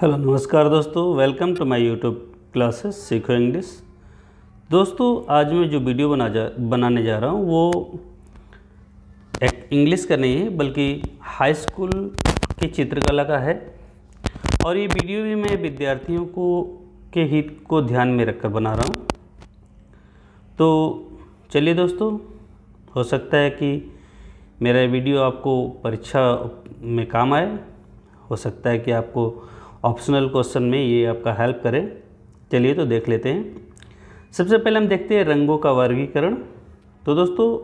Hello नमस्कार दोस्तों, welcome to my YouTube classes सीखो इंग्लिश। दोस्तों, आज मैं जो वीडियो बनाने जा रहा हूँ वो एक इंग्लिश का नहीं है बल्कि हाई स्कूल की चित्रकला का है। और ये वीडियो भी मैं विद्यार्थियों के हित को ध्यान में रखकर बना रहा हूँ। तो चलिए दोस्तों, हो सकता है कि मेरा वीडियो आपको परीक्षा में काम आए, हो सकता है कि आपको ऑप्शनल क्वेश्चन में ये आपका हेल्प करे। चलिए तो देख लेते हैं। सबसे पहले हम देखते हैं रंगों का वर्गीकरण। तो दोस्तों,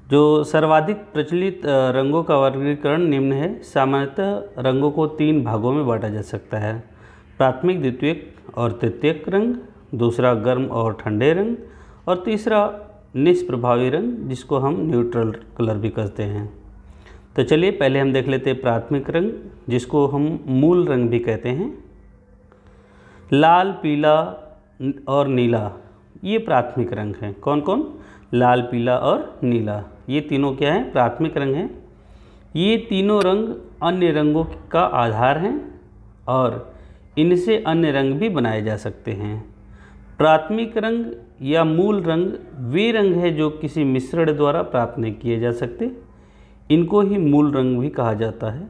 जो सर्वाधिक प्रचलित रंगों का वर्गीकरण निम्न है। सामान्यतः रंगों को 3 भागों में बांटा जा सकता है: प्राथमिक, द्वितीयक और तृतीयक रंग, दूसरा गर्म और ठंडे रंग, और तीसरा निष्प्रभावी रंग जिसको हम न्यूट्रल कलर भी कहते हैं। तो चलिए पहले हम देख लेते हैं प्राथमिक रंग, जिसको हम मूल रंग भी कहते हैं। लाल, पीला और नीला ये प्राथमिक रंग हैं। कौन कौन? लाल, पीला और नीला, ये तीनों क्या हैं? प्राथमिक रंग हैं। ये तीनों रंग अन्य रंगों का आधार हैं और इनसे अन्य रंग भी बनाए जा सकते हैं। प्राथमिक रंग या मूल रंग वे रंग हैं जो किसी मिश्रण द्वारा प्राप्त नहीं किए जा सकते। इनको ही मूल रंग भी कहा जाता है।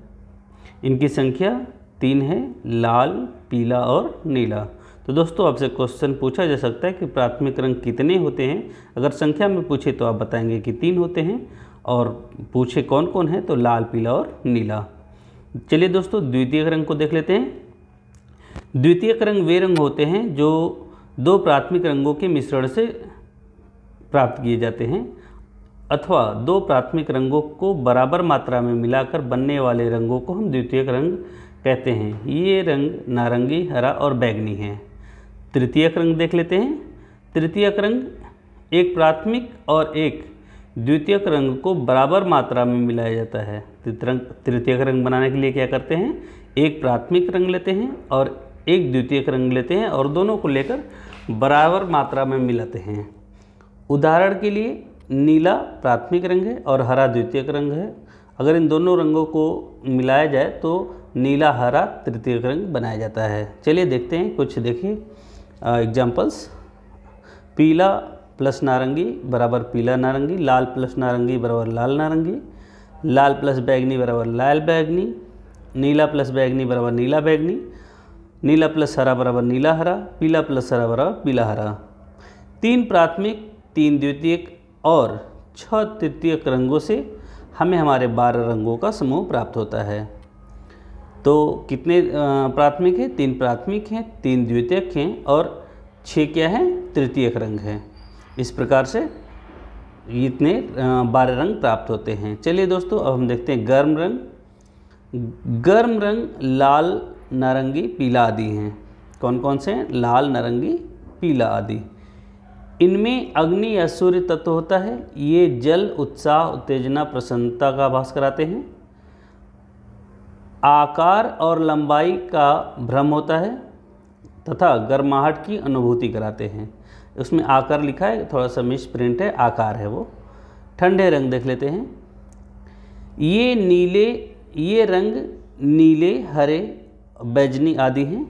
इनकी संख्या 3 है: लाल, पीला और नीला। तो दोस्तों, आपसे क्वेश्चन पूछा जा सकता है कि प्राथमिक रंग कितने होते हैं। अगर संख्या में पूछे तो आप बताएंगे कि 3 होते हैं, और पूछे कौन कौन है तो लाल, पीला और नीला। चलिए दोस्तों, द्वितीयक रंग को देख लेते हैं। द्वितीयक रंग वे रंग होते हैं जो 2 प्राथमिक रंगों के मिश्रण से प्राप्त किए जाते हैं, अथवा 2 प्राथमिक रंगों को बराबर मात्रा में मिलाकर बनने वाले रंगों को हम द्वितीयक रंग कहते हैं। ये रंग नारंगी, हरा और बैंगनी हैं। तृतीयक रंग देख लेते हैं। तृतीयक रंग एक प्राथमिक और एक द्वितीयक रंग को बराबर मात्रा में मिलाया जाता है। तृतीयक रंग बनाने के लिए क्या करते हैं? एक प्राथमिक रंग लेते हैं और एक द्वितीयक रंग लेते हैं और दोनों को लेकर बराबर मात्रा में मिलाते हैं। उदाहरण के लिए नीला प्राथमिक रंग है और हरा द्वितीयक रंग है। अगर इन दोनों रंगों को मिलाया जाए तो नीला हरा तृतीयक रंग बनाया जाता है। चलिए देखते हैं कुछ। देखिए एग्जाम्पल्स: पीला प्लस नारंगी बराबर पीला नारंगी, लाल प्लस नारंगी बराबर लाल नारंगी, लाल प्लस बैगनी बराबर लाल बैगनी, नीला प्लस बैगनी बराबर नीला बैगनी, नीला प्लस हरा बराबर नीला हरा, पीला प्लस हरा बराबर पीला हरा। 3 प्राथमिक, 3 द्वितीयक और 6 तृतीयक रंगों से हमें हमारे 12 रंगों का समूह प्राप्त होता है। तो कितने प्राथमिक हैं? 3 प्राथमिक हैं, 3 द्वितीयक हैं और 6 क्या हैं? तृतीयक रंग हैं। इस प्रकार से इतने 12 रंग प्राप्त होते हैं। चलिए दोस्तों, अब हम देखते हैं गर्म रंग। गर्म रंग लाल, नारंगी, पीला आदि हैं। कौन कौन से हैं? लाल, नारंगी, पीला आदि। इनमें अग्नि या सूर्य तत्व होता है। ये जल, उत्साह, उत्तेजना, प्रसन्नता का आभास कराते हैं। आकार और लंबाई का भ्रम होता है तथा गर्माहट की अनुभूति कराते हैं। उसमें आकार लिखा है, थोड़ा सा मिस प्रिंट है, आकार है वो। ठंडे रंग देख लेते हैं। ये रंग नीले, हरे, बैजनी आदि हैं।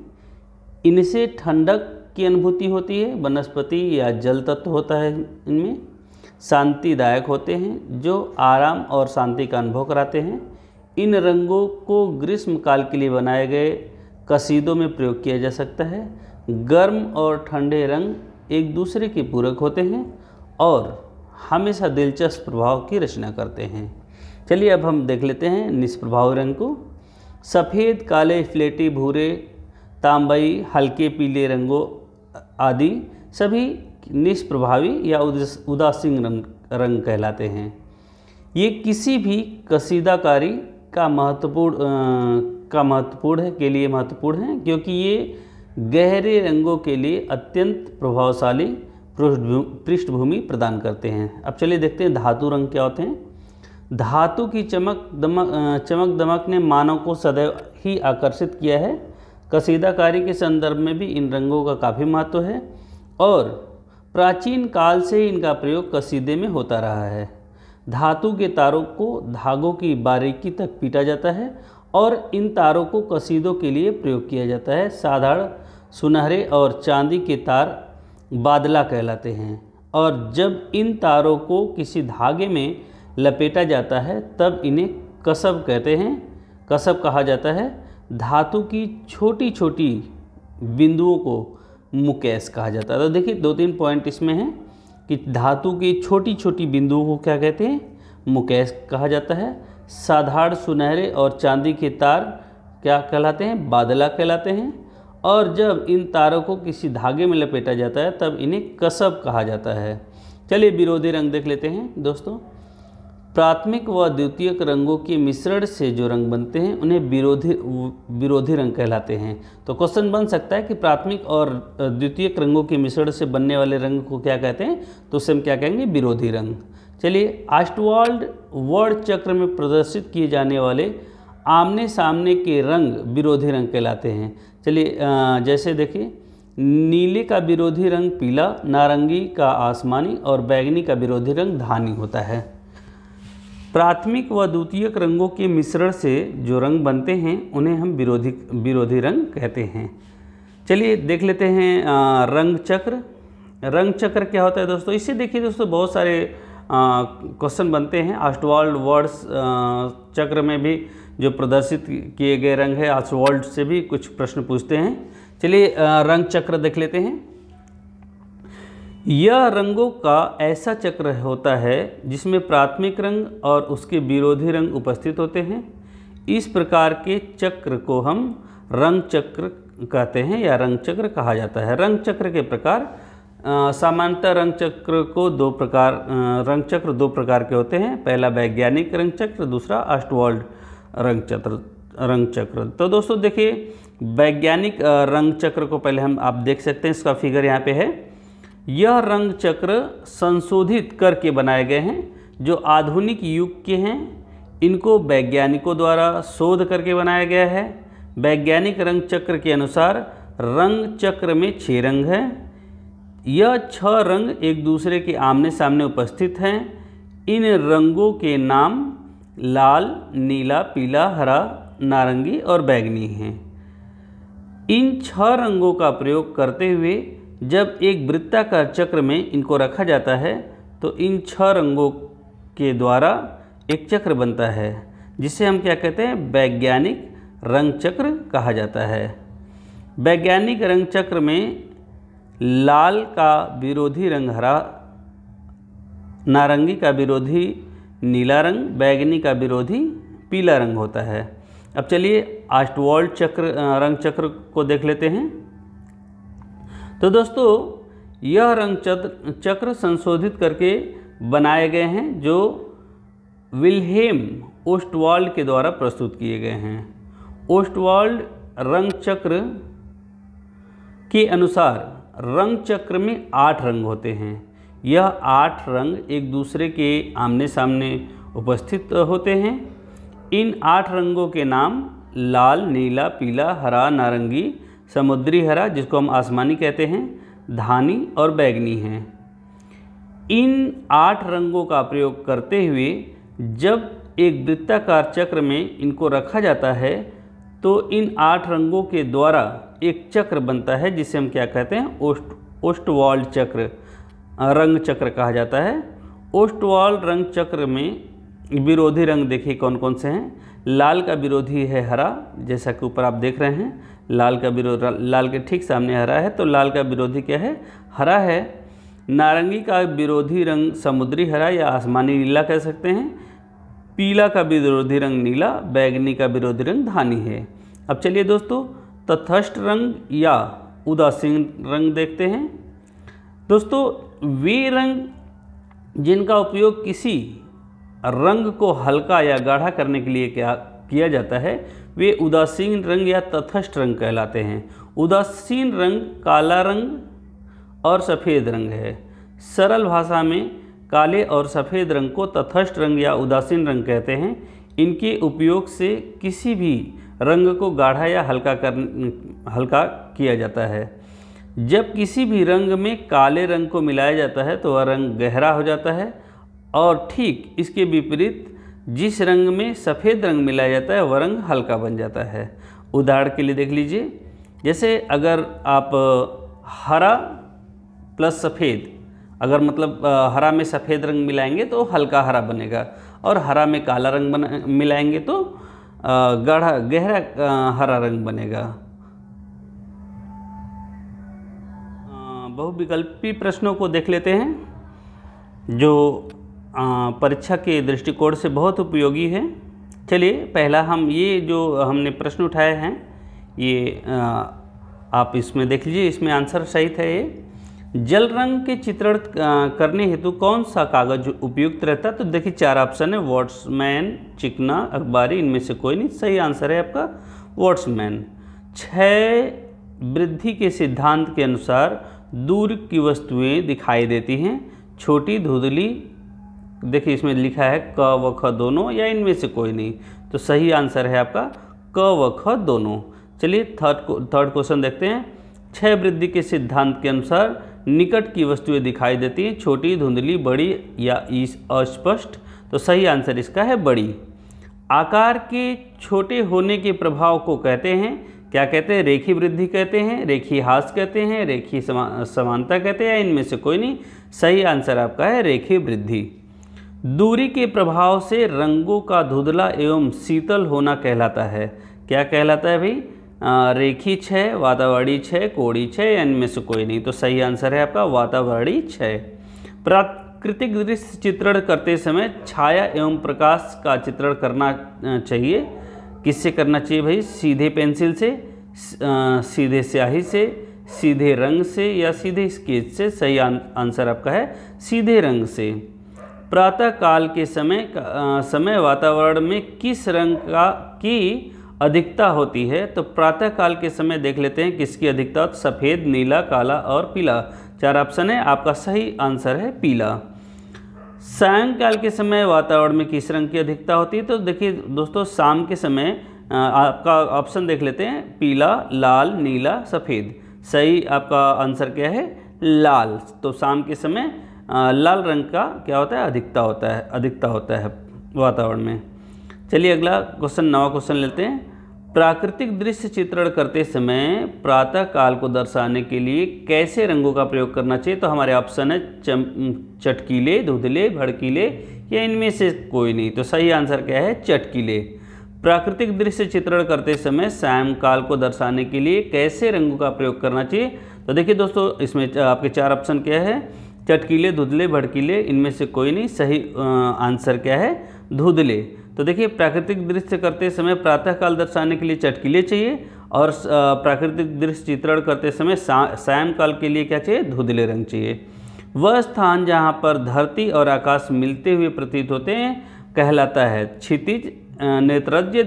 इनसे ठंडक की अनुभूति होती है। वनस्पति या जल तत्व होता है इनमें। शांतिदायक होते हैं जो आराम और शांति का अनुभव कराते हैं। इन रंगों को ग्रीष्म काल के लिए बनाए गए कसीदों में प्रयोग किया जा सकता है। गर्म और ठंडे रंग एक दूसरे के पूरक होते हैं और हमेशा दिलचस्प प्रभाव की रचना करते हैं। चलिए अब हम देख लेते हैं निष्प्रभावी रंग को। सफ़ेद, काले, स्लेटी, भूरे, तांबई, हल्के पीले रंगों आदि सभी निष्प्रभावी या उदासीन रंग कहलाते हैं। ये किसी भी कसीदाकारी का महत्वपूर्ण है के लिए महत्वपूर्ण है, क्योंकि ये गहरे रंगों के लिए अत्यंत प्रभावशाली पृष्ठभूमि प्रदान करते हैं। अब चलिए देखते हैं धातु रंग क्या होते हैं। धातु की चमक दमक ने मानव को सदैव ही आकर्षित किया है। कसीदाकारी के संदर्भ में भी इन रंगों का काफ़ी महत्व है और प्राचीन काल से इनका प्रयोग कसीदे में होता रहा है। धातु के तारों को धागों की बारीकी तक पीटा जाता है और इन तारों को कसीदों के लिए प्रयोग किया जाता है। साधारण सुनहरे और चांदी के तार बादला कहलाते हैं, और जब इन तारों को किसी धागे में लपेटा जाता है तब इन्हें कसब कहते हैं, कसब कहा जाता है। धातु की छोटी छोटी बिंदुओं को मुकेश कहा जाता है। तो देखिए 2-3 पॉइंट इसमें हैं कि धातु की छोटी छोटी बिंदुओं को क्या कहते हैं, मुकेश कहा जाता है। साधारण सुनहरे और चांदी के तार क्या कहलाते हैं, बादला कहलाते हैं, और जब इन तारों को किसी धागे में लपेटा जाता है तब इन्हें कसब कहा जाता है। चलिए विरोधी रंग देख लेते हैं दोस्तों। प्राथमिक व द्वितीयक रंगों के मिश्रण से जो रंग बनते हैं उन्हें विरोधी रंग कहलाते हैं। तो क्वेश्चन बन सकता है कि प्राथमिक और द्वितीयक रंगों के मिश्रण से बनने वाले रंग को क्या कहते हैं, तो उसे हम क्या कहेंगे, विरोधी रंग। चलिए ऑस्टवाल्ड वर्ण चक्र में प्रदर्शित किए जाने वाले आमने सामने के रंग विरोधी रंग कहलाते हैं। चलिए जैसे देखिए, नीले का विरोधी रंग पीला, नारंगी का आसमानी और बैंगनी का विरोधी रंग धानी होता है। प्राथमिक व द्वितीयक रंगों के मिश्रण से जो रंग बनते हैं उन्हें हम विरोधी रंग कहते हैं। चलिए देख लेते हैं रंग चक्र। रंग चक्र क्या होता है दोस्तों, इससे देखिए दोस्तों बहुत सारे क्वेश्चन बनते हैं। ऑस्टवाल्ड वर्ड्स चक्र में भी जो प्रदर्शित किए गए रंग है, ऑस्टवाल्ड से भी कुछ प्रश्न पूछते हैं। चलिए रंग चक्र देख लेते हैं। यह रंगों का ऐसा चक्र होता है जिसमें प्राथमिक रंग और उसके विरोधी रंग उपस्थित होते हैं। इस प्रकार के चक्र को हम रंग चक्र कहते हैं या रंग चक्र कहा जाता है। रंग चक्र के प्रकार सामान्यतः रंग चक्र को रंग चक्र दो प्रकार के होते हैं। पहला वैज्ञानिक रंग चक्र, दूसरा ऑस्टवाल्ड रंग चक्र। तो दोस्तों देखिए वैज्ञानिक रंग चक्र को पहले आप देख सकते हैं, इसका फिगर यहाँ पे है। यह रंग चक्र संशोधित करके बनाए गए हैं जो आधुनिक युग के हैं। इनको वैज्ञानिकों द्वारा शोध करके बनाया गया है। वैज्ञानिक रंग चक्र के अनुसार रंग चक्र में 6 रंग हैं। यह 6 रंग एक दूसरे के आमने सामने उपस्थित हैं। इन रंगों के नाम लाल, नीला, पीला, हरा, नारंगी और बैंगनी हैं। इन 6 रंगों का प्रयोग करते हुए जब एक वृत्ताकार चक्र में इनको रखा जाता है तो इन 6 रंगों के द्वारा एक चक्र बनता है, जिसे हम क्या कहते हैं, वैज्ञानिक रंग चक्र कहा जाता है। वैज्ञानिक रंग चक्र में लाल का विरोधी रंग हरा, नारंगी का विरोधी नीला रंग, बैंगनी का विरोधी पीला रंग होता है। अब चलिए ऑस्टवाल्ड रंग चक्र को देख लेते हैं। तो दोस्तों यह रंग चक्र संशोधित करके बनाए गए हैं जो विल्हेम ओस्टवाल्ड के द्वारा प्रस्तुत किए गए हैं। ओस्टवाल्ड रंग चक्र के अनुसार रंग चक्र में 8 रंग होते हैं। यह 8 रंग एक दूसरे के आमने सामने उपस्थित होते हैं। इन 8 रंगों के नाम लाल, नीला, पीला, हरा, नारंगी, समुद्री हरा जिसको हम आसमानी कहते हैं, धानी और बैंगनी हैं। इन 8 रंगों का प्रयोग करते हुए जब एक वृत्ताकार चक्र में इनको रखा जाता है तो इन 8 रंगों के द्वारा एक चक्र बनता है जिसे हम क्या कहते हैं, ओस्टवाल्ड चक्र रंग चक्र कहा जाता है। ओस्टवाल्ड रंग चक्र में विरोधी रंग देखिए कौन कौन से हैं। लाल का विरोधी है हरा, जैसा कि ऊपर आप देख रहे हैं। लाल के ठीक सामने हरा है, तो लाल का विरोधी क्या है, हरा है। नारंगी का विरोधी रंग समुद्री हरा या आसमानी नीला कह सकते हैं। पीला का विरोधी रंग नीला, बैंगनी का विरोधी रंग धानी है। अब चलिए दोस्तों तटस्थ रंग या उदासीन रंग देखते हैं। दोस्तों वे रंग जिनका उपयोग किसी रंग को हल्का या गाढ़ा करने के लिए किया जाता है वे उदासीन रंग या तटस्थ रंग कहलाते हैं। उदासीन रंग काला रंग और सफ़ेद रंग है। सरल भाषा में काले और सफ़ेद रंग को तटस्थ रंग या उदासीन रंग कहते हैं। इनके उपयोग से किसी भी रंग को गाढ़ा या हल्का किया जाता है। जब किसी भी रंग में काले रंग को मिलाया जाता है तो वह रंग गहरा हो जाता है और ठीक इसके विपरीत जिस रंग में सफ़ेद रंग मिलाया जाता है वह रंग हल्का बन जाता है। उदाहरण के लिए देख लीजिए, जैसे अगर आप हरा प्लस सफ़ेद, अगर मतलब हरा में सफ़ेद रंग मिलाएंगे तो हल्का हरा बनेगा, और हरा में काला रंग मिलाएंगे तो गाढ़ा गहरा हरा रंग बनेगा। बहुविकल्पी प्रश्नों को देख लेते हैं जो परीक्षा के दृष्टिकोण से बहुत उपयोगी है। चलिए पहला हम ये जो हमने प्रश्न उठाए हैं ये आप इसमें देख लीजिए, इसमें आंसर सही है। ये जल रंग के चित्रण करने हेतु कौन सा कागज उपयुक्त रहता है? तो देखिए 4 ऑप्शन है, वॉट्समैन, चिकना, अखबारी, इनमें से कोई नहीं। सही आंसर है आपका वॉट्समैन। 6 वृद्धि के सिद्धांत के अनुसार दूर की वस्तुएं दिखाई देती हैं, छोटी, धुंधली, देखिए इसमें लिखा है क व ख दोनों, या इनमें से कोई नहीं। तो सही आंसर है आपका क व ख दोनों। चलिए थर्ड क्वेश्चन देखते हैं। 6 वृद्धि के सिद्धांत के अनुसार निकट की वस्तुएं दिखाई देती हैं, छोटी, धुंधली, बड़ी या अस्पष्ट। तो सही आंसर इसका है बड़ी। आकार के छोटे होने के प्रभाव को कहते हैं, क्या कहते हैं? रेखीय वृद्धि कहते हैं, रेखीय ह्रास कहते हैं, रेखीय समानता कहते हैं, इनमें से कोई नहीं। सही आंसर आपका है रेखीय वृद्धि। दूरी के प्रभाव से रंगों का धुंधला एवं शीतल होना कहलाता है, क्या कहलाता है भाई? रेखीय क्षय, वातावरणीय क्षय, कोणीय क्षय, इनमें से कोई नहीं। तो सही आंसर है आपका वातावरणीय क्षय। प्राकृतिक दृश्य चित्रण करते समय छाया एवं प्रकाश का चित्रण करना चाहिए, किससे करना चाहिए भाई? सीधे पेंसिल से, सीधे स्याही से, सीधे रंग से, या सीधे स्केच से? सही आंसर आपका है सीधे रंग से। प्रातः काल के समय वातावरण में किस रंग की अधिकता होती है? तो प्रातः काल के समय देख लेते हैं किसकी अधिकता? सफ़ेद, नीला, काला और पीला। 4 ऑप्शन है, आपका सही आंसर है पीला। सायंकाल के समय वातावरण में किस रंग की अधिकता होती है? तो देखिए दोस्तों, शाम के समय आपका ऑप्शन देख लेते हैं, पीला, लाल, नीला, सफ़ेद। सही आपका आंसर क्या है? लाल। तो शाम के समय लाल रंग का क्या होता है? अधिकता होता है वातावरण में। चलिए अगला क्वेश्चन, नवा क्वेश्चन लेते हैं। प्राकृतिक दृश्य चित्रण करते समय प्रातः काल को दर्शाने के लिए कैसे रंगों का प्रयोग करना चाहिए? तो हमारे ऑप्शन है चटकीले, धुंधले, भड़कीले, या इनमें से कोई नहीं। तो सही आंसर क्या है? चटकीले। प्राकृतिक दृश्य चित्रण करते समय सायंकाल को दर्शाने के लिए कैसे रंगों का प्रयोग करना चाहिए? तो देखिए दोस्तों, इसमें आपके 4 ऑप्शन क्या है? चटकीले, धुंधले, भड़कीले, इनमें से कोई नहीं। सही आंसर क्या है? धुंधले। तो देखिए प्राकृतिक दृश्य करते समय प्रातःकाल दर्शाने के लिए चटकीले चाहिए, और प्राकृतिक दृश्य चित्रण करते समय सायंकाल के लिए क्या चाहिए? धुंधले रंग चाहिए। वह स्थान जहाँ पर धरती और आकाश मिलते हुए प्रतीत होते हैं कहलाता है क्षितिज, नेत्रज,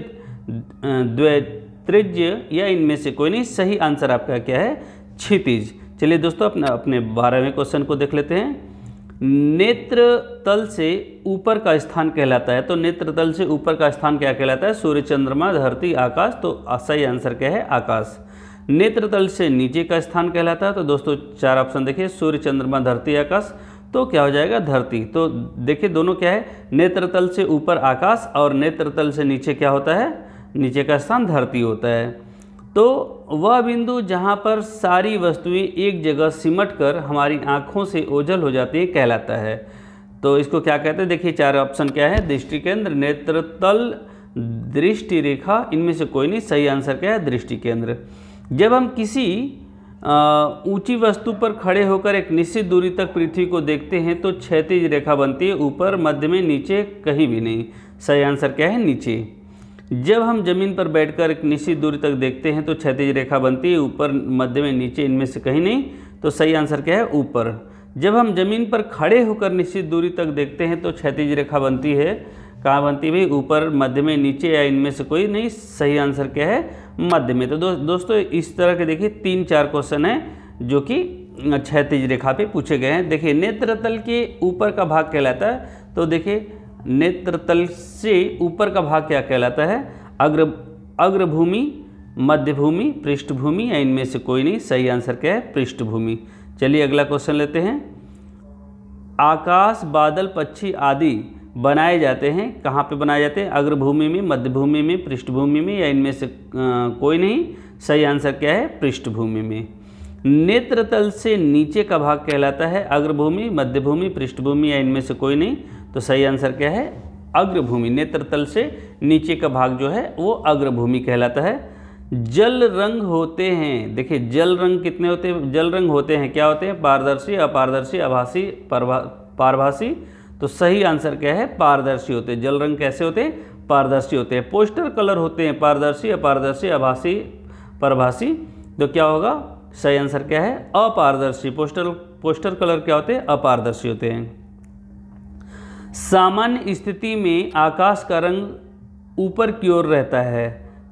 द्वित्रिज्य, या इनमें से कोई नहीं। सही आंसर आपका क्या है? क्षितिज। चलिए दोस्तों अपने 12वें क्वेश्चन को देख लेते हैं। नेत्र तल से ऊपर का स्थान कहलाता है। तो नेत्र तल से ऊपर का स्थान क्या कहलाता है? सूर्य, चंद्रमा, धरती, आकाश। तो सही आंसर क्या है? आकाश। नेत्र तल से नीचे का स्थान कहलाता है। तो दोस्तों 4 ऑप्शन देखिए, सूर्य, चंद्रमा, धरती, आकाश। तो क्या हो जाएगा? धरती। तो देखिए दोनों क्या है? नेत्र तल से ऊपर आकाश, और नेत्र तल से नीचे क्या होता है? नीचे का स्थान धरती होता है। तो वह बिंदु जहाँ पर सारी वस्तुएं एक जगह सिमट कर हमारी आँखों से ओझल हो जाती है कहलाता है। तो इसको क्या कहते हैं? देखिए 4 ऑप्शन क्या है? दृष्टि केंद्र, नेत्र तल, दृष्टि रेखा, इनमें से कोई नहीं। सही आंसर क्या है? दृष्टि केंद्र। जब हम किसी ऊंची वस्तु पर खड़े होकर एक निश्चित दूरी तक पृथ्वी को देखते हैं तो क्षैतिज रेखा बनती है, ऊपर, मध्य में, नीचे, कहीं भी नहीं। सही आंसर क्या है? नीचे। जब हम जमीन पर बैठकर एक निश्चित दूरी तक देखते हैं तो क्षैतिज रेखा बनती है, ऊपर, मध्य में, नीचे, इनमें से कहीं नहीं। तो सही आंसर क्या है? ऊपर। जब हम जमीन पर खड़े होकर निश्चित दूरी तक देखते हैं तो क्षैतिज रेखा बनती है, कहाँ बनती है भाई? ऊपर, मध्य में, नीचे, या इनमें से कोई नहीं। सही आंसर क्या है? मध्य में। तो दोस्तों इस तरह के देखिए 3-4 क्वेश्चन हैं जो कि क्षैतिज रेखा पे पूछे गए हैं। देखिए नेत्र तल के ऊपर का भाग कहलाता है। तो देखिए नेत्र तल से ऊपर का भाग क्या कहलाता है? अग्रभूमि, मध्यभूमि, पृष्ठभूमि, या इनमें से कोई नहीं। सही आंसर क्या है? पृष्ठभूमि। चलिए अगला क्वेश्चन लेते हैं। आकाश, बादल, पक्षी आदि बनाए जाते हैं। कहाँ पे बनाए जाते हैं? अग्रभूमि में, मध्यभूमि में, पृष्ठभूमि में, या इनमें से कोई नहीं। सही आंसर क्या है? पृष्ठभूमि में। नेत्र तल से नीचे का भाग कहलाता है अग्रभूमि, मध्यभूमि, पृष्ठभूमि, या इनमें से कोई नहीं। तो सही आंसर क्या है? अग्रभूमि। नेत्र तल से नीचे का भाग जो है वो अग्रभूमि कहलाता है। जल रंग होते हैं, देखिए जल रंग कितने होते हैं? जल रंग होते हैं, क्या होते हैं? पारदर्शी, अपारदर्शी, आभासी, पारभासी। तो सही आंसर क्या है? पारदर्शी होते हैं। जल रंग कैसे होते हैं? पारदर्शी होते हैं। पोस्टर कलर होते हैं पारदर्शी, अपारदर्शी, आभासी, परभासी। तो क्या होगा? सही आंसर क्या है? अपारदर्शी। पोस्टर कलर क्या होते हैं? अपारदर्शी होते हैं। सामान्य स्थिति में आकाश का रंग ऊपर की ओर रहता है।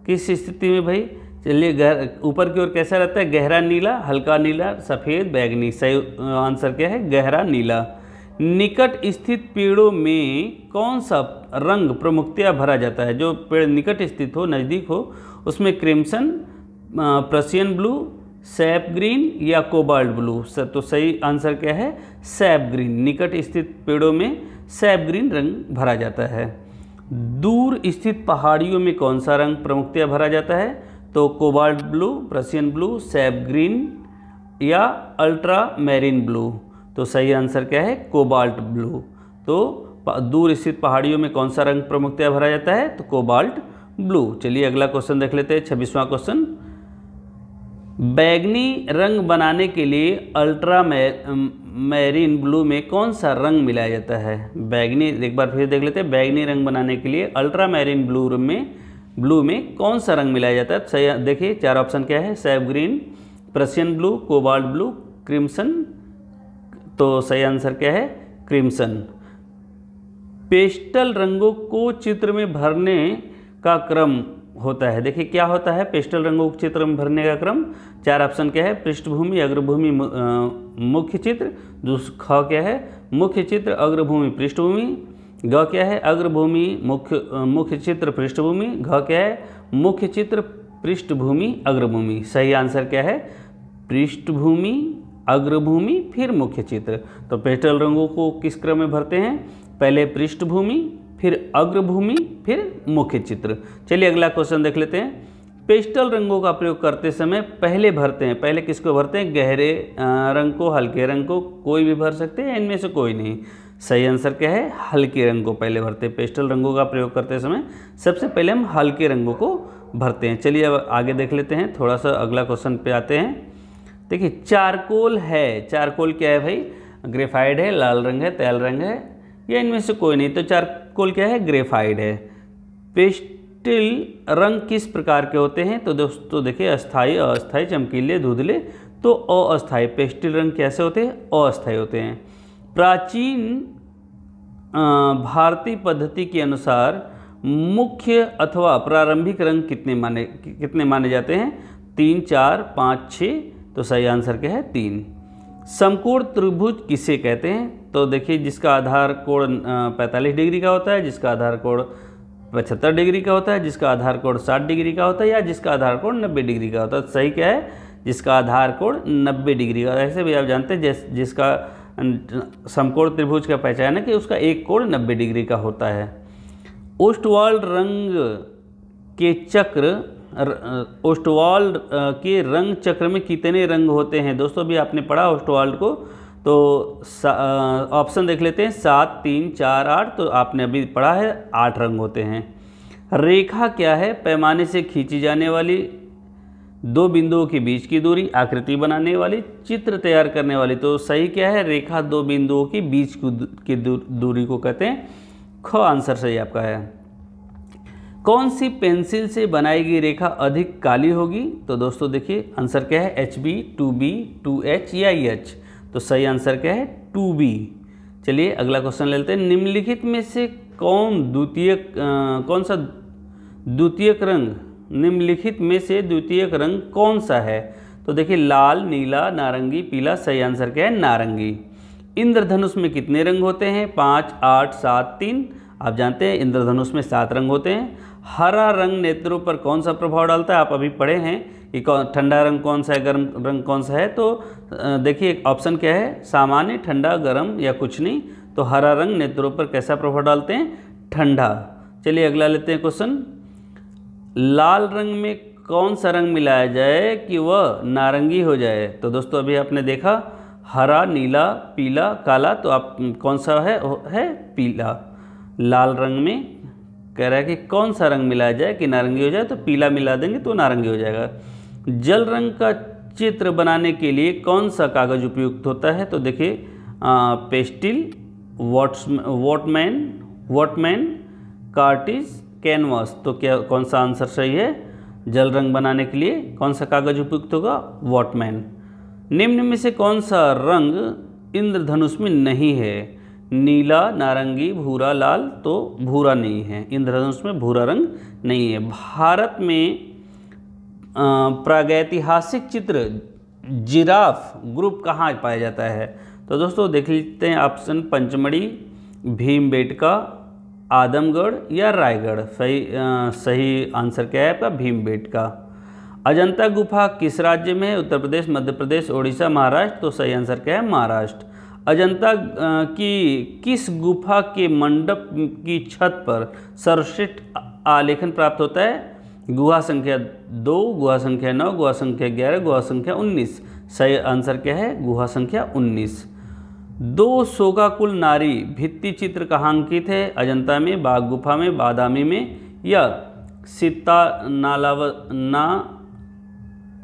किस स्थिति में भाई? चलिए, ऊपर की ओर कैसा रहता है? गहरा नीला, हल्का नीला, सफ़ेद, बैगनी। सही आंसर क्या है? गहरा नीला। निकट स्थित पेड़ों में कौन सा रंग प्रमुखतया भरा जाता है? जो पेड़ निकट स्थित हो, नज़दीक हो, उसमें crimson, Prussian blue, SAP green या कोबाल्ट ब्लू। तो सही आंसर क्या है? SAP green. निकट स्थित पेड़ों में सैप ग्रीन रंग भरा जाता है। दूर स्थित पहाड़ियों में कौन सा रंग प्रमुखतया भरा जाता है? तो cobalt blue, Prussian blue, SAP green या अल्ट्रा मैरीन ब्लू। तो सही आंसर क्या है? Cobalt blue. तो दूर स्थित पहाड़ियों में कौन सा रंग प्रमुखतया भरा जाता है? तो कोबाल्ट ब्लू। चलिए अगला क्वेश्चन देख लेते हैं, 26वां क्वेश्चन। बैगनी रंग बनाने के लिए अल्ट्रा मैरीन ब्लू में कौन सा रंग मिलाया जाता है? बैगनी, एक बार फिर देख लेते हैं। बैगनी रंग बनाने के लिए अल्ट्रा मैरीन ब्लू में कौन सा रंग मिलाया जाता है? सही देखिए, चार ऑप्शन क्या है? SAP green, Prussian blue, cobalt blue, crimson. तो सही आंसर क्या है? क्रिम्सन। पेस्टल रंगों को चित्र में भरने का क्रम होता है। देखिए क्या होता है पेस्टल रंगों को चित्र में भरने का क्रम? चार ऑप्शन क्या है? पृष्ठभूमि, अग्रभूमि, मुख्य चित्र। ख क्या है? मुख्य चित्र, अग्रभूमि, पृष्ठभूमि। ग क्या है? अग्रभूमि, मुख्य चित्र, पृष्ठभूमि। घ क्या है? मुख्य चित्र, पृष्ठभूमि, अग्रभूमि। सही आंसर क्या है? पृष्ठभूमि, अग्रभूमि, फिर मुख्य चित्र। तो पेस्टल रंगों को किस क्रम में भरते हैं? पहले पृष्ठभूमि, फिर अग्रभूमि, फिर मुख्य चित्र। चलिए अगला क्वेश्चन देख लेते हैं। पेस्टल रंगों का प्रयोग करते समय पहले भरते हैं, पहले किसको भरते हैं? गहरे रंग को, हल्के रंग को, कोई भी भर सकते हैं, इनमें से कोई नहीं। सही आंसर क्या है? हल्के रंग को पहले भरते हैं। पेस्टल रंगों का प्रयोग करते समय सबसे पहले हम हल्के रंगों को भरते हैं। चलिए अब आगे देख लेते हैं, थोड़ा सा अगला क्वेश्चन पे आते हैं। देखिए चारकोल है, चारकोल क्या है भाई? ग्रेफाइड है, लाल रंग है, तेल रंग है, या इनमें से कोई नहीं। तो चारकोल क्या है? ग्रेफाइड है। पेस्टल रंग किस प्रकार के होते हैं? तो दोस्तों देखिए अस्थाई, अस्थाई, चमकीले, धुंधले। तो अस्थाई। पेस्टल रंग कैसे होते हैं? अस्थाई होते हैं। प्राचीन भारतीय पद्धति के अनुसार मुख्य अथवा प्रारंभिक रंग कितने माने जाते हैं? 3, 4, 5, 6। तो सही आंसर क्या है? 3। समकोण त्रिभुज किसे कहते हैं? तो देखिए जिसका आधार कोण 45 डिग्री का होता है, जिसका आधार कोण 75 डिग्री का होता है, जिसका आधार कोण 60 डिग्री का होता है, या जिसका आधार कोण 90 डिग्री का होता है। सही क्या है? जिसका आधार कोण 90 डिग्री का। ऐसे भी आप जानते हैं जिसका समकोण त्रिभुज का पहचान है कि उसका एक कोण 90 डिग्री का होता है। ओस्टवाल्ड के रंग चक्र में कितने रंग होते हैं? दोस्तों अभी आपने पढ़ा ओस्टवाल्ड को, तो ऑप्शन देख लेते हैं। 7, 3, 4, 8। तो आपने अभी पढ़ा है 8 रंग होते हैं। रेखा क्या है? पैमाने से खींची जाने वाली, दो बिंदुओं के बीच की दूरी, आकृति बनाने वाली, चित्र तैयार करने वाली। तो सही क्या है? रेखा दो बिंदुओं के बीच की दूरी को कहते हैं। ख आंसर सही आपका है। कौन सी पेंसिल से बनाई गई रेखा अधिक काली होगी? तो दोस्तों देखिए आंसर क्या है? HB, 2B, 2H या H। तो सही आंसर क्या है? 2B। चलिए अगला क्वेश्चन ले लेते हैं। निम्नलिखित में से कौन सा द्वितीयक रंग, निम्नलिखित में से द्वितीयक रंग कौन सा है? तो देखिए लाल, नीला, नारंगी, पीला। सही आंसर क्या है? नारंगी। इंद्रधनुष में कितने रंग होते हैं? 5, 8, 7, 3। आप जानते हैं इंद्रधनुष में 7 रंग होते हैं। हरा रंग नेत्रों पर कौन सा प्रभाव डालता है? आप अभी पढ़े हैं कि ठंडा रंग कौन सा है, गर्म रंग कौन सा है। तो देखिए ऑप्शन क्या है? सामान्य, ठंडा, गर्म या कुछ नहीं। तो हरा रंग नेत्रों पर कैसा प्रभाव डालते हैं? ठंडा। चलिए अगला लेते हैं क्वेश्चन। लाल रंग में कौन सा रंग मिलाया जाए कि वह नारंगी हो जाए? तो दोस्तों अभी आपने देखा हरा, नीला, पीला, काला, तो आप कौन सा है पीला। लाल रंग में कह रहा है कि कौन सा रंग मिलाया जाए कि नारंगी हो जाए, तो पीला मिला देंगे तो नारंगी हो जाएगा। जल रंग का चित्र बनाने के लिए कौन सा कागज उपयुक्त होता है? तो देखिए पेस्टिल, वॉटमैन, कार्टिज, कैनवास। तो क्या कौन सा आंसर सही है? जल रंग बनाने के लिए कौन सा कागज उपयुक्त होगा? वॉटमैन। निम्न में से कौन सा रंग इंद्रधनुष में नहीं है? नीला, नारंगी, भूरा, लाल। तो भूरा नहीं है, इंद्रधनुष में भूरा रंग नहीं है। भारत में प्रागैतिहासिक चित्र जिराफ ग्रुप कहाँ पाया जाता है? तो दोस्तों देख लेते हैं ऑप्शन पंचमढ़ी, भीमबेटका, आदमगढ़ या रायगढ़। सही आंसर क्या है आपका? भीमबेटका। अजंता गुफा किस राज्य में है? उत्तर प्रदेश, मध्य प्रदेश, ओडिशा, महाराष्ट्र। तो सही आंसर क्या है? महाराष्ट्र। अजंता की किस गुफा के मंडप की छत पर सर्वश्रेष्ठ आलेखन प्राप्त होता है? गुहा संख्या 2, गुहा संख्या 9, गुहा संख्या 11, गुहा संख्या 19। सही आंसर क्या है? गुहा संख्या 19। 2 शोकाकुल नारी भित्ति चित्र कहाँ अंकित है? अजंता में, बाघ गुफा में, बादामी में या सीता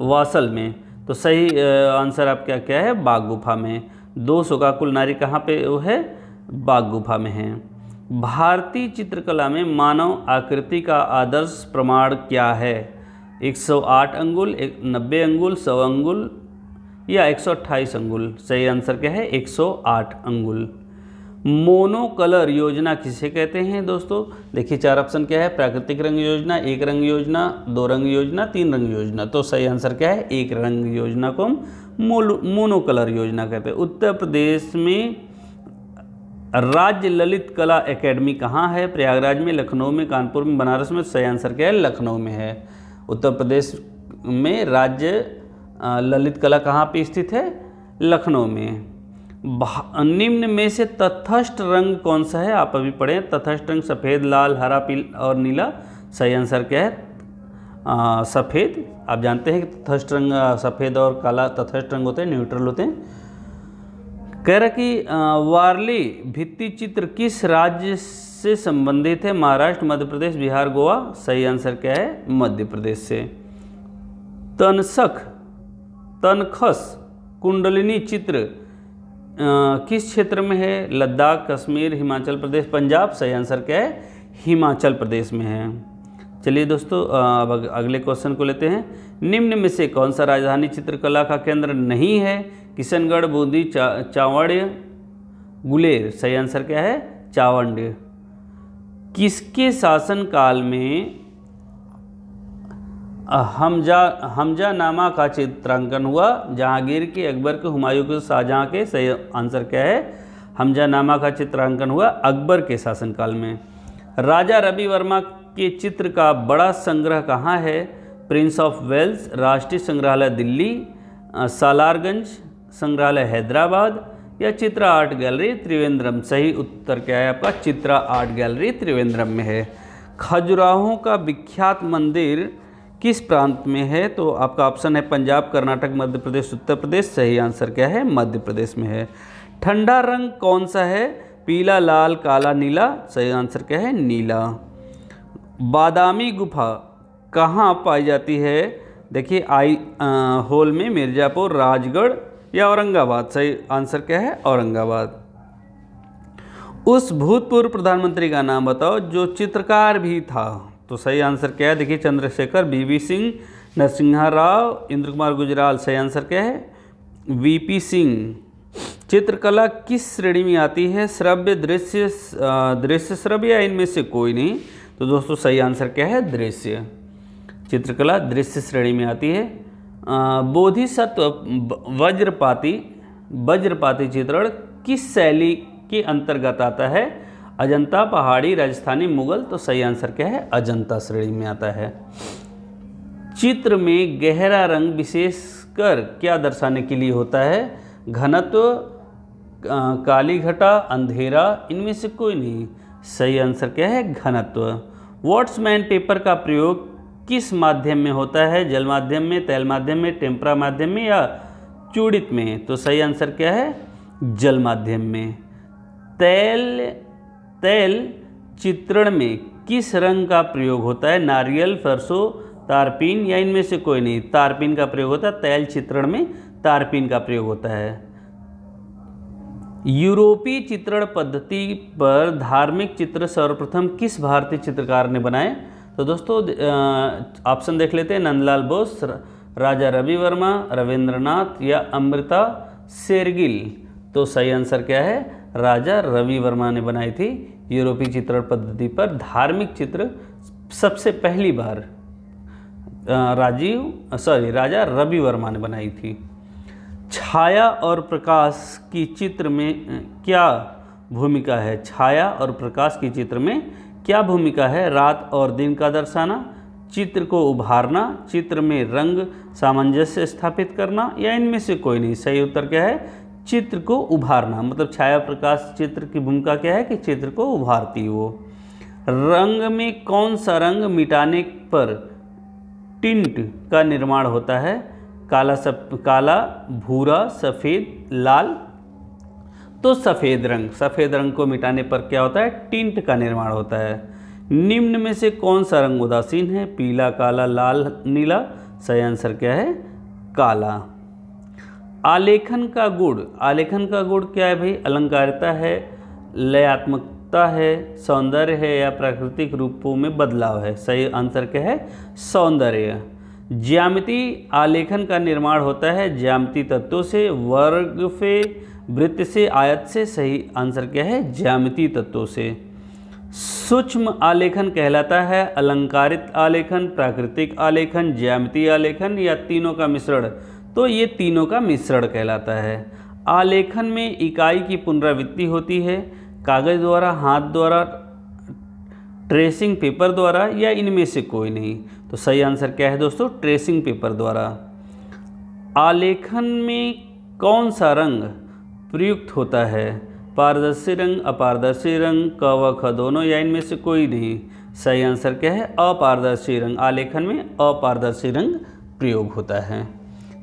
वासल में। तो सही आंसर आपका क्या है? बाघ गुफा में। 2 शोकाकुल नारी कहाँ पे वो है? बाघ गुफा में है। भारतीय चित्रकला में मानव आकृति का आदर्श प्रमाण क्या है? 108 अंगुल, 90 अंगुल, 100 अंगुल या 128 अंगुल। सही आंसर क्या है? 108 अंगुल। मोनो कलर योजना किसे कहते हैं? दोस्तों देखिए 4 ऑप्शन क्या है? प्राकृतिक रंग योजना, 1 रंग योजना, 2 रंग योजना, 3 रंग योजना। तो सही आंसर क्या है? 1 रंग योजना को हम मोनो कलर योजना कहते हैं। उत्तर प्रदेश में राज्य ललित कला एकेडमी कहाँ है? प्रयागराज में, लखनऊ में, कानपुर में, बनारस में। सही आंसर क्या है? लखनऊ में है। उत्तर प्रदेश में राज्य ललित कला कहाँ पे स्थित है? लखनऊ में। निम्न में से तटस्थ रंग कौन सा है? आप अभी पढ़े तटस्थ रंग सफ़ेद, लाल, हरा, पीला और नीला। सही आंसर क्या है? सफ़ेद। आप जानते हैं कि तटस्थ रंग सफ़ेद और काला तटस्थ रंग होते हैं, न्यूट्रल होते हैं। कह रहा कि वारली भित्ति चित्र किस राज्य से संबंधित है? महाराष्ट्र, मध्य प्रदेश, बिहार, गोवा। सही आंसर क्या है? मध्य प्रदेश से। तनखस कुंडलिनी चित्र किस क्षेत्र में है? लद्दाख, कश्मीर, हिमाचल प्रदेश, पंजाब। सही आंसर क्या है? हिमाचल प्रदेश में है। चलिए दोस्तों अब अगले क्वेश्चन को लेते हैं। निम्न में से कौन सा राजधानी चित्रकला का केंद्र नहीं है? किशनगढ़, बूंदी, चावंड, गुलेर। सही आंसर क्या है? चावंड। किसके शासनकाल में हमजानामा का चित्रांकन हुआ? जहांगीर के, अकबर के, हुमायूं के, शाहजहां के। सही आंसर क्या है? हमजानामा का चित्रांकन हुआ अकबर के शासनकाल में। राजा रवि वर्मा के चित्र का बड़ा संग्रह कहाँ है? प्रिंस ऑफ वेल्स, राष्ट्रीय संग्रहालय दिल्ली, सालारगंज संग्रहालय हैदराबाद या चित्रा आर्ट गैलरी त्रिवेंद्रम। सही उत्तर क्या है आपका? चित्रा आर्ट गैलरी त्रिवेंद्रम में है। खजुराहों का विख्यात मंदिर किस प्रांत में है? तो आपका ऑप्शन है पंजाब, कर्नाटक, मध्य प्रदेश, उत्तर प्रदेश। सही आंसर क्या है? मध्य प्रदेश में है। ठंडा रंग कौन सा है? पीला, लाल, काला, नीला। सही आंसर क्या है? नीला। बादामी गुफा कहाँ पाई जाती है? देखिए होल में, मिर्ज़ापुर, राजगढ़ या औरंगाबाद। सही आंसर क्या है? औरंगाबाद। उस भूतपूर्व प्रधानमंत्री का नाम बताओ जो चित्रकार भी था। तो सही आंसर क्या है? देखिए चंद्रशेखर, वीपी सिंह, नरसिम्हा राव, इंद्र कुमार गुजराल। सही आंसर क्या है? वीपी सिंह। चित्रकला किस श्रेणी में आती है? श्रव्य, दृश्य श्रव्य या इनमें से कोई नहीं? तो दोस्तों सही आंसर क्या है? दृश्य। चित्रकला दृश्य श्रेणी में आती है। बोधिसत्व वज्रपाती चित्रण किस शैली के अंतर्गत आता है? अजंता, पहाड़ी, राजस्थानी, मुगल। तो सही आंसर क्या है? अजंता श्रेणी में आता है। चित्र में गहरा रंग विशेषकर क्या दर्शाने के लिए होता है? घनत्व, काली घटा, अंधेरा, इनमें से कोई नहीं। सही आंसर क्या है? घनत्व। वॉट्समैन पेपर का प्रयोग किस माध्यम में होता है? जल माध्यम में, तेल माध्यम में, टेम्परा माध्यम में या चूड़ित में? तो सही आंसर क्या है? जल माध्यम में। तेल चित्रण में किस रंग का प्रयोग होता है? नारियल, सरसों, तारपीन या इनमें से कोई नहीं? तारपीन का प्रयोग होता है। तेल चित्रण में तारपीन का प्रयोग होता है। यूरोपीय चित्रण पद्धति पर धार्मिक चित्र सर्वप्रथम किस भारतीय चित्रकार ने बनाए? तो दोस्तों ऑप्शन देख लेते हैं। नंदलाल बोस, राजा रवि वर्मा, रविंद्रनाथ या अमृता शेरगिल? तो सही आंसर क्या है? राजा रवि वर्मा ने बनाई थी यूरोपीय चित्रण पद्धति पर धार्मिक चित्र सबसे पहली बार राजा रवि वर्मा ने बनाई थी। छाया और प्रकाश की चित्र में क्या भूमिका है? छाया और प्रकाश की चित्र में क्या भूमिका है? रात और दिन का दर्शाना, चित्र को उभारना, चित्र में रंग सामंजस्य स्थापित करना या इनमें से कोई नहीं? सही उत्तर क्या है? चित्र को उभारना। मतलब छाया प्रकाश चित्र की भूमिका क्या है कि चित्र को उभारती वो। रंग में कौन सा रंग मिटाने पर टिंट का निर्माण होता है? काला, भूरा, सफ़ेद, लाल? तो सफ़ेद रंग को मिटाने पर क्या होता है? टिंट का निर्माण होता है। निम्न में से कौन सा रंग उदासीन है? पीला, काला, लाल, नीला? सही आंसर क्या है? काला। आलेखन का गुण क्या है भाई? अलंकारिता है, लयात्मकता है, सौंदर्य है या प्राकृतिक रूपों में बदलाव है? सही आंसर क्या है? सौंदर्य। ज्यामितीय आलेखन का निर्माण होता है ज्यामितीय तत्वों से, वर्ग से, वृत्त से, आयत से? सही आंसर क्या है? ज्यामितीय तत्वों से। सूक्ष्म आलेखन कहलाता है अलंकारित आलेखन, प्राकृतिक आलेखन, ज्यामितीय आलेखन या तीनों का मिश्रण? तो ये तीनों का मिश्रण कहलाता है। आलेखन में इकाई की पुनरावृत्ति होती है, कागज द्वारा, हाथ द्वारा, ट्रेसिंग पेपर द्वारा या इनमें से कोई नहीं? तो सही आंसर क्या है दोस्तों? ट्रेसिंग पेपर द्वारा। आलेखन में कौन सा रंग प्रयुक्त होता है? पारदर्शी रंग, अपारदर्शी रंग, क व ख दोनों या इनमें से कोई नहीं? सही आंसर क्या है? अपारदर्शी रंग। आलेखन में अपारदर्शी रंग प्रयोग होता है।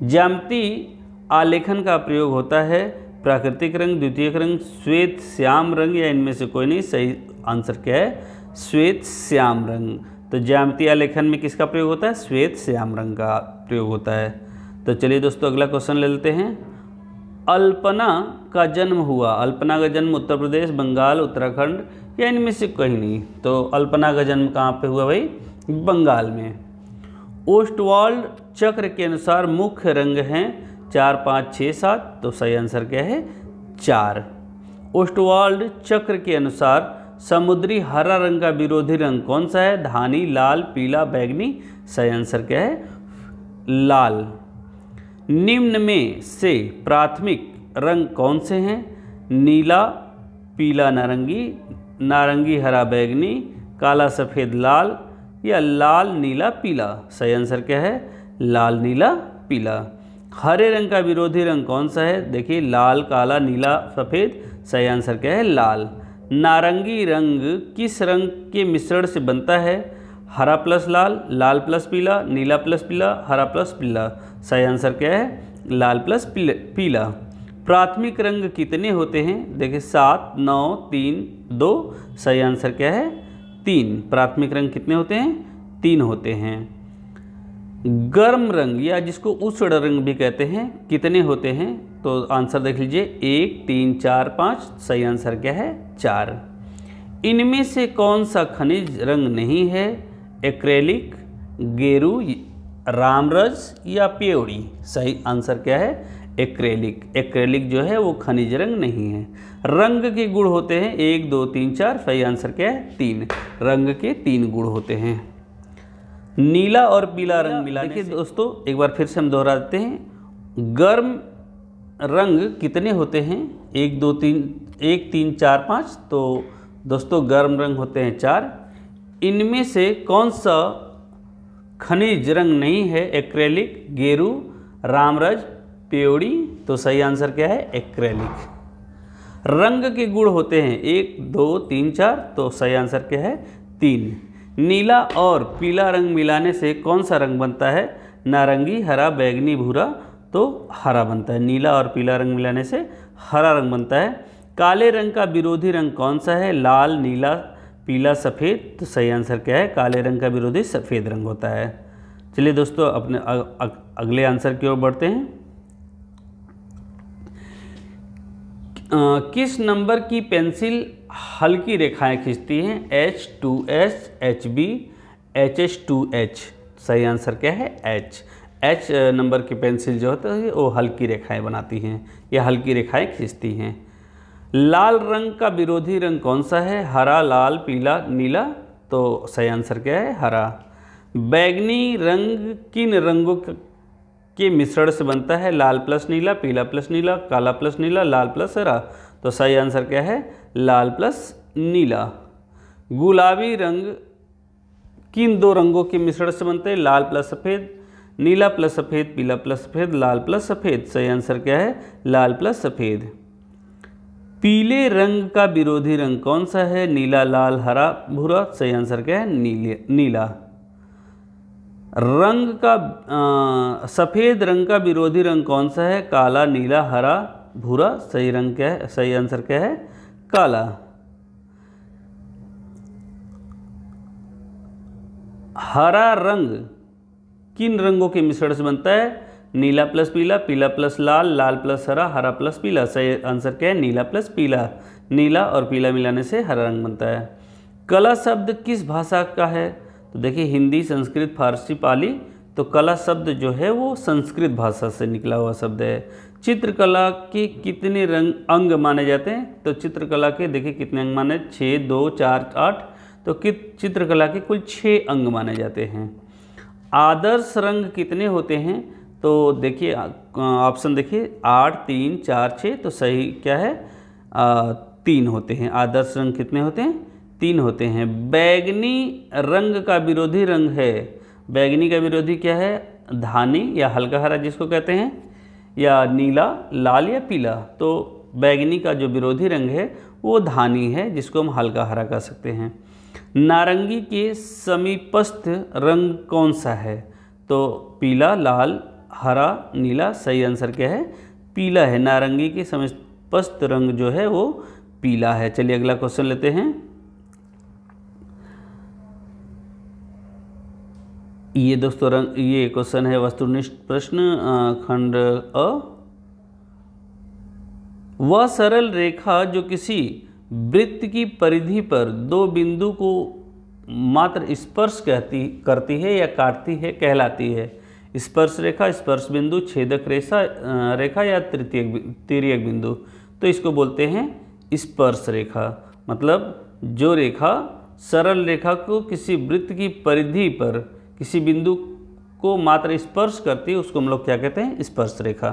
ज्यामितीय आलेखन का प्रयोग होता है प्राकृतिक रंग, द्वितीयक रंग, श्वेत श्याम रंग या इनमें से कोई नहीं? सही आंसर क्या है? श्वेत श्याम रंग। तो ज्यामितीय आलेखन में किसका प्रयोग होता है? श्वेत श्याम रंग का प्रयोग होता है। तो चलिए दोस्तों अगला क्वेश्चन ले लेते हैं। अल्पना का जन्म हुआ? अल्पना का जन्म उत्तर प्रदेश, बंगाल, उत्तराखंड या इनमें से कहीं नहीं? तो अल्पना का जन्म कहाँ पे हुआ भाई? बंगाल में। ओस्टवाल्ड चक्र के अनुसार मुख्य रंग हैं 4, 5, 6, 7? तो सही आंसर क्या है? 4। ओस्टवाल्ड चक्र के अनुसार समुद्री हरा रंग का विरोधी रंग कौन सा है? धानी, लाल, पीला, बैंगनी? सही आंसर क्या है? लाल। निम्न में से प्राथमिक रंग कौन से हैं? नीला, पीला, नारंगी, नारंगी, हरा, बैंगनी, काला, सफ़ेद, लाल या लाल, नीला, पीला? सही आंसर क्या है? लाल, नीला, पीला। हरे रंग का विरोधी रंग कौन सा है? देखिए लाल, काला, नीला, सफ़ेद। सही आंसर क्या है? लाल। नारंगी रंग किस रंग के मिश्रण से बनता है? हरा प्लस लाल, लाल प्लस पीला, नीला प्लस पीला, हरा प्लस पीला? सही आंसर क्या है? लाल प्लस पीला। प्राथमिक रंग कितने होते हैं? देखिए 7, 9, 3, 2। सही आंसर क्या है? 3। प्राथमिक रंग कितने होते हैं? 3 होते हैं। गर्म रंग या जिसको उष्ण रंग भी कहते हैं कितने होते हैं? तो आंसर देख लीजिए 1, 3, 4, 5। सही आंसर क्या है? 4। इनमें से कौन सा खनिज रंग नहीं है? एक्रेलिक, गेरू, रामरस या प्योरी? सही आंसर क्या है? एक्रेलिक। एक्रेलिक जो है वो खनिज रंग नहीं है। रंग के गुण होते हैं 1, 2, 3, 4। सही आंसर क्या है? 3। रंग के 3 गुण होते हैं। नीला और पीला रंग मिलाने देखिए दोस्तों एक बार फिर से हम दोहरा देते हैं। गर्म रंग कितने होते हैं? 1, 2, 3, 1, 3, 4, 5। तो दोस्तों गर्म रंग होते हैं 4। इनमें से कौन सा खनिज रंग नहीं है? एक्रेलिक, गेरू, रामरज, प्योरी? तो सही आंसर क्या है? एक्रेलिक। रंग के गुण होते हैं 1 2 3 4, तो सही आंसर क्या है 3। नीला और पीला रंग मिलाने से कौन सा रंग बनता है? नारंगी, हरा, बैंगनी, भूरा, तो हरा बनता है। नीला और पीला रंग मिलाने से हरा रंग बनता है। काले रंग का विरोधी रंग कौन सा है? लाल, नीला, पीला, सफ़ेद, तो सही आंसर क्या है? काले रंग का विरोधी सफ़ेद रंग होता है। चलिए दोस्तों अपने अगले आंसर की ओर बढ़ते हैं। किस नंबर की पेंसिल हल्की रेखाएं खींचती हैं? H2S, HB, HS2H, सही आंसर क्या है? H नंबर की पेंसिल जो होता है वो हल्की रेखाएं बनाती हैं या हल्की रेखाएं खींचती हैं। लाल रंग का विरोधी रंग कौन सा है? हरा, लाल, पीला, नीला, तो सही आंसर क्या है? हरा। बैगनी रंग किन रंगों के मिश्रण से बनता है? लाल प्लस नीला, पीला प्लस नीला, काला प्लस नीला, लाल प्लस हरा, तो सही आंसर क्या है? लाल प्लस नीला। गुलाबी रंग किन दो रंगों के मिश्रण से बनते हैं? लाल प्लस सफ़ेद, नीला प्लस सफ़ेद, पीला प्लस सफ़ेद, लाल प्लस सफ़ेद, सही आंसर क्या है? लाल प्लस सफ़ेद। पीले रंग का विरोधी रंग कौन सा है? नीला, लाल, हरा, भूरा, सही आंसर क्या है? नीला। रंग का सफ़ेद रंग का विरोधी रंग कौन सा है? काला, नीला, हरा, भूरा, सही रंग क्या है? सही आंसर क्या है? काला। हरा रंग किन रंगों के मिश्रण से बनता है? नीला प्लस पीला, पीला प्लस लाल, लाल प्लस हरा, हरा प्लस पीला, सही आंसर क्या है? नीला प्लस पीला। नीला और पीला मिलाने से हरा रंग बनता है। कला शब्द किस भाषा का है? तो देखिए हिंदी, संस्कृत, फारसी, पाली, तो कला शब्द जो है वो संस्कृत भाषा से निकला हुआ शब्द है। चित्रकला के कितने अंग माने जाते हैं? तो चित्रकला के देखिए कितने अंग माने? 6, 2, 4, 8, तो चित्रकला के कुल 6 अंग माने जाते हैं। आदर्श रंग कितने होते हैं? तो देखिए ऑप्शन देखिए 8, 3, 4, 6, तो सही क्या है? 3 होते हैं। आदर्श रंग कितने होते हैं? 3 होते हैं। बैगनी रंग का विरोधी रंग है, बैगनी का विरोधी क्या है? धानी या हल्का हरा जिसको कहते हैं, या नीला, लाल या पीला, तो बैगनी का जो विरोधी रंग है वो धानी है जिसको हम हल्का हरा कह सकते हैं। नारंगी के समीपस्थ रंग कौन सा है? तो पीला, लाल, हरा, नीला, सही आंसर क्या है? पीला है। नारंगी के समीपस्थ रंग जो है वो पीला है। चलिए अगला क्वेश्चन लेते हैं। ये दोस्तों ये क्वेश्चन है वस्तुनिष्ठ प्रश्न खंड अ। वह सरल रेखा जो किसी वृत्त की परिधि पर 2 बिंदु को मात्र स्पर्श करती है या काटती है कहलाती है? स्पर्श रेखा, स्पर्श बिंदु, छेदक रेखा या तिर्यक बिंदु, तो इसको बोलते हैं स्पर्श रेखा। मतलब जो रेखा सरल रेखा को किसी वृत्त की परिधि पर किसी बिंदु को मात्र स्पर्श करती है उसको हम लोग क्या कहते हैं? स्पर्श रेखा।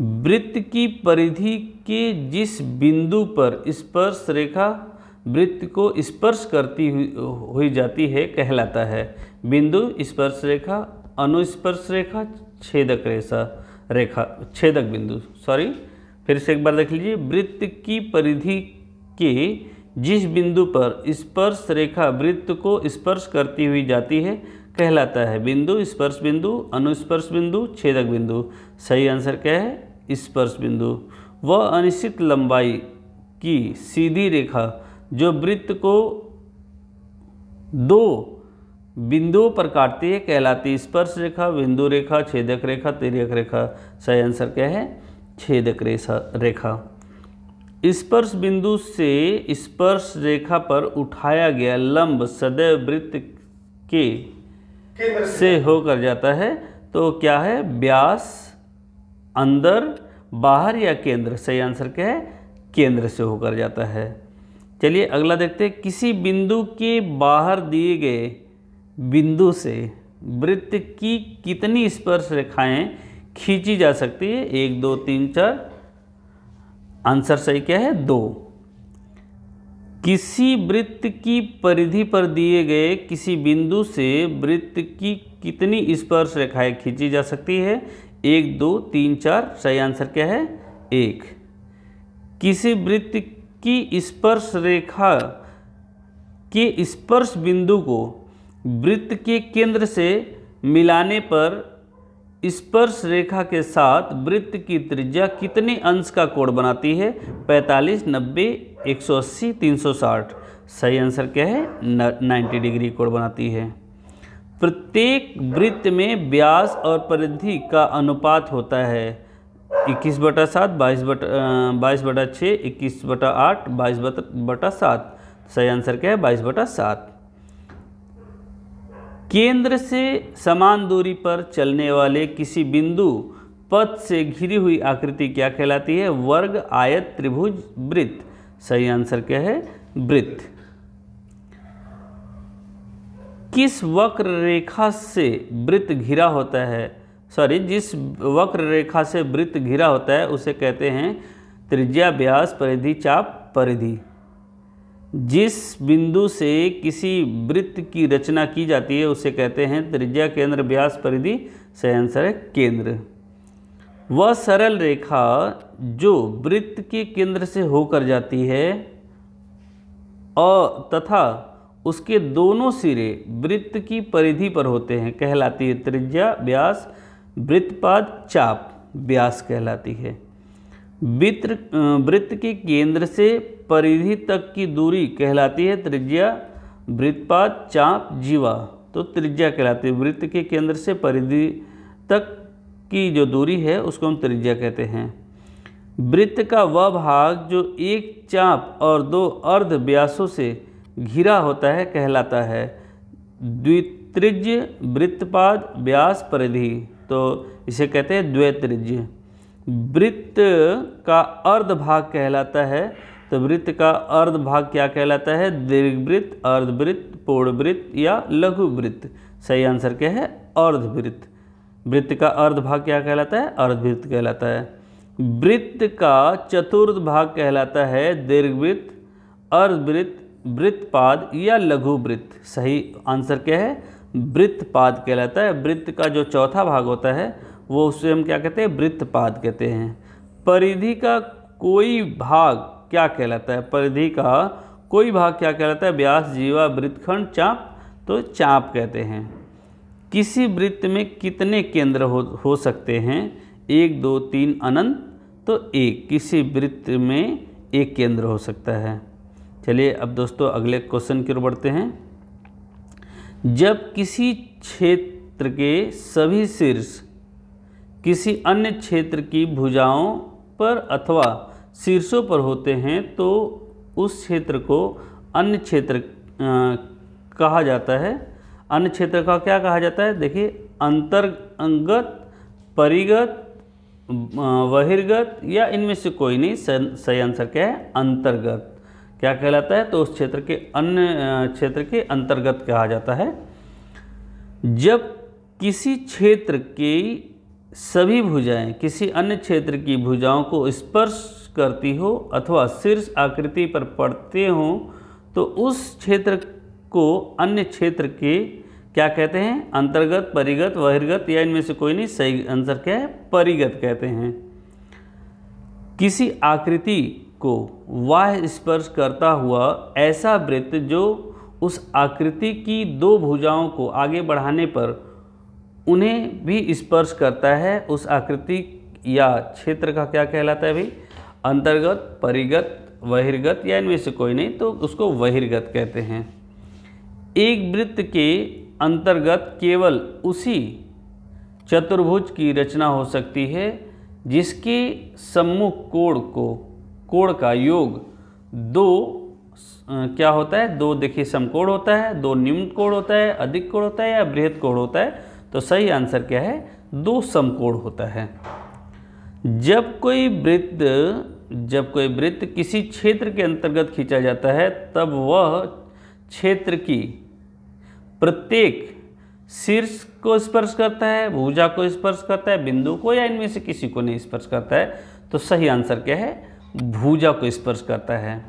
वृत्त की परिधि के जिस बिंदु पर स्पर्श रेखा वृत्त को स्पर्श करती हुई जाती है कहलाता है बिंदु, स्पर्श रेखा, अनुस्पर्श रेखा, छेदक रेखा, छेदक बिंदु। सॉरी, फिर से एक बार देख लीजिए। वृत्त की परिधि के जिस बिंदु पर स्पर्श रेखा वृत्त को स्पर्श करती हुई जाती है कहलाता है बिंदु, स्पर्श बिंदु, अनुस्पर्श बिंदु, छेदक बिंदु। सही आंसर क्या है? स्पर्श बिंदु। वह अनिश्चित लंबाई की सीधी रेखा जो वृत्त को 2 बिंदुओं पर काटती है कहलाती है स्पर्श रेखा, बिंदु रेखा, छेदक रेखा, तिर्यक रेखा। सही आंसर क्या है? छेदक रेखा। स्पर्श बिंदु से स्पर्श रेखा पर उठाया गया लंब सदैव वृत्त के से होकर जाता है, तो क्या है? व्यास, अंदर, बाहर या केंद्र? सही आंसर क्या है? केंद्र से होकर जाता है। चलिए अगला देखते हैं। किसी बिंदु के बाहर दिए गए बिंदु से वृत्त की कितनी स्पर्श रेखाएं खींची जा सकती है? 1, 2, 3, 4। आंसर सही क्या है? 2। किसी वृत्त की परिधि पर दिए गए किसी बिंदु से वृत्त की कितनी स्पर्श रेखाएं खींची जा सकती है? 1, 2, 3, 4। सही आंसर क्या है? 1। किसी वृत्त की स्पर्श रेखा के स्पर्श बिंदु को वृत्त के केंद्र से मिलाने पर स्पर्श रेखा के साथ वृत्त की त्रिज्या कितने अंश का कोण बनाती है? 45, 90, 180, 360। सही आंसर क्या है? 90 डिग्री कोण बनाती है। प्रत्येक वृत्त में व्यास और परिधि का अनुपात होता है 21/7, 22/6, 21/8, 22/7। सही आंसर क्या है? 22/7। केंद्र से समान दूरी पर चलने वाले किसी बिंदु पथ से घिरी हुई आकृति क्या कहलाती है? वर्ग, आयत, त्रिभुज, वृत्त। सही आंसर क्या है? वृत्त। किस वक्र रेखा से वृत्त घिरा होता है, जिस वक्र रेखा से वृत्त घिरा होता है उसे कहते हैं त्रिज्या, व्यास, परिधि, चाप, परिधि। जिस बिंदु से किसी वृत्त की रचना की जाती है उसे कहते हैं त्रिज्या, केंद्र, व्यास, परिधि। सही आंसर है केंद्र। वह सरल रेखा जो वृत्त के केंद्र से होकर जाती है और तथा उसके दोनों सिरे वृत्त की परिधि पर होते हैं कहलाती है त्रिज्या, व्यास, वृत्तपाद, चाप, व्यास कहलाती है। वृत्त के केंद्र से परिधि तक की दूरी कहलाती है त्रिज्या, वृत्तपाद, चाप, जीवा। तो त्रिज्या कहलाती है। वृत्त के केंद्र से परिधि तक की जो दूरी है उसको हम त्रिज्या कहते हैं। वृत्त का वह भाग जो एक चाप और 2 अर्ध व्यासों से घिरा होता है कहलाता है द्वित्रिज्य, वृत्तपाद, व्यास, परिधि। तो इसे कहते हैं द्वित्रिज्य। वृत्त का अर्ध भाग कहलाता है, तो वृत्त का अर्ध भाग क्या कहलाता है? दीर्घवृत्त, अर्धवृत्त, पूर्णवृत्त या लघुवृत्त। सही आंसर क्या है? अर्धवृत्त। वृत्त का अर्ध भाग क्या कहलाता है? अर्धवृत्त कहलाता है। वृत्त का चतुर्थ भाग कहलाता है दीर्घवृत्त, अर्धवृत्त, वृत्तपाद या लघुवृत्त। सही आंसर क्या है? वृत्तपाद कहलाता है। वृत्त का जो चौथा भाग होता है वो उसे हम क्या कहते हैं? वृत्तपाद कहते हैं। परिधि का कोई भाग क्या कहलाता है? परिधि का कोई भाग क्या कहलाता है? व्यास, जीवा, वृत्तखंड, चाप। तो चाप कहते हैं। किसी वृत्त में कितने केंद्र हो सकते हैं? 1, 2, 3, अनंत। तो 1। किसी वृत्त में 1 केंद्र हो सकता है। चलिए अब दोस्तों अगले क्वेश्चन की ओर बढ़ते हैं। जब किसी क्षेत्र के सभी शीर्ष किसी अन्य क्षेत्र की भुजाओं पर अथवा शीर्षों पर होते हैं तो उस क्षेत्र को अन्य क्षेत्र कहा जाता है। अन्य क्षेत्र का क्या कहा जाता है? देखिए, अंतर्गत, परिगत, बहिर्गत या इनमें से कोई नहीं। सही आंसर क्या है? अंतर्गत। क्या कहलाता है? तो उस क्षेत्र के अन्य क्षेत्र के अंतर्गत कहा जाता है। जब किसी क्षेत्र की सभी भुजाएं किसी अन्य क्षेत्र की भुजाओं को स्पर्श करती हो अथवा शीर्ष आकृति पर पड़ते हो तो उस क्षेत्र को अन्य क्षेत्र के क्या कहते हैं? अंतर्गत, परिगत, बहिर्गत या इनमें से कोई नहीं। सही आंसर क्या है? परिगत कहते हैं। किसी आकृति को बाह्य स्पर्श करता हुआ ऐसा वृत्त जो उस आकृति की 2 भुजाओं को आगे बढ़ाने पर उन्हें भी स्पर्श करता है, उस आकृति या क्षेत्र का क्या कहलाता है भाई? अंतर्गत, परिगत, बहिर्गत या इनमें से कोई नहीं। तो उसको बहिर्गत कहते हैं। एक वृत्त के अंतर्गत केवल उसी चतुर्भुज की रचना हो सकती है जिसके सम्मुख कोण का योग 2 क्या होता है? 2 देखिए समकोण होता है, 2 निम्न कोण होता है, अधिक कोण होता है या बृहत कोण होता है। तो सही आंसर क्या है? 2 समकोण होता है। जब कोई वृत्त किसी क्षेत्र के अंतर्गत खींचा जाता है तब वह क्षेत्र की प्रत्येक शीर्ष को स्पर्श करता है, भुजा को स्पर्श करता है, बिंदु को या इनमें से किसी को नहीं स्पर्श करता है। तो सही आंसर क्या है? भुजा को स्पर्श करता है।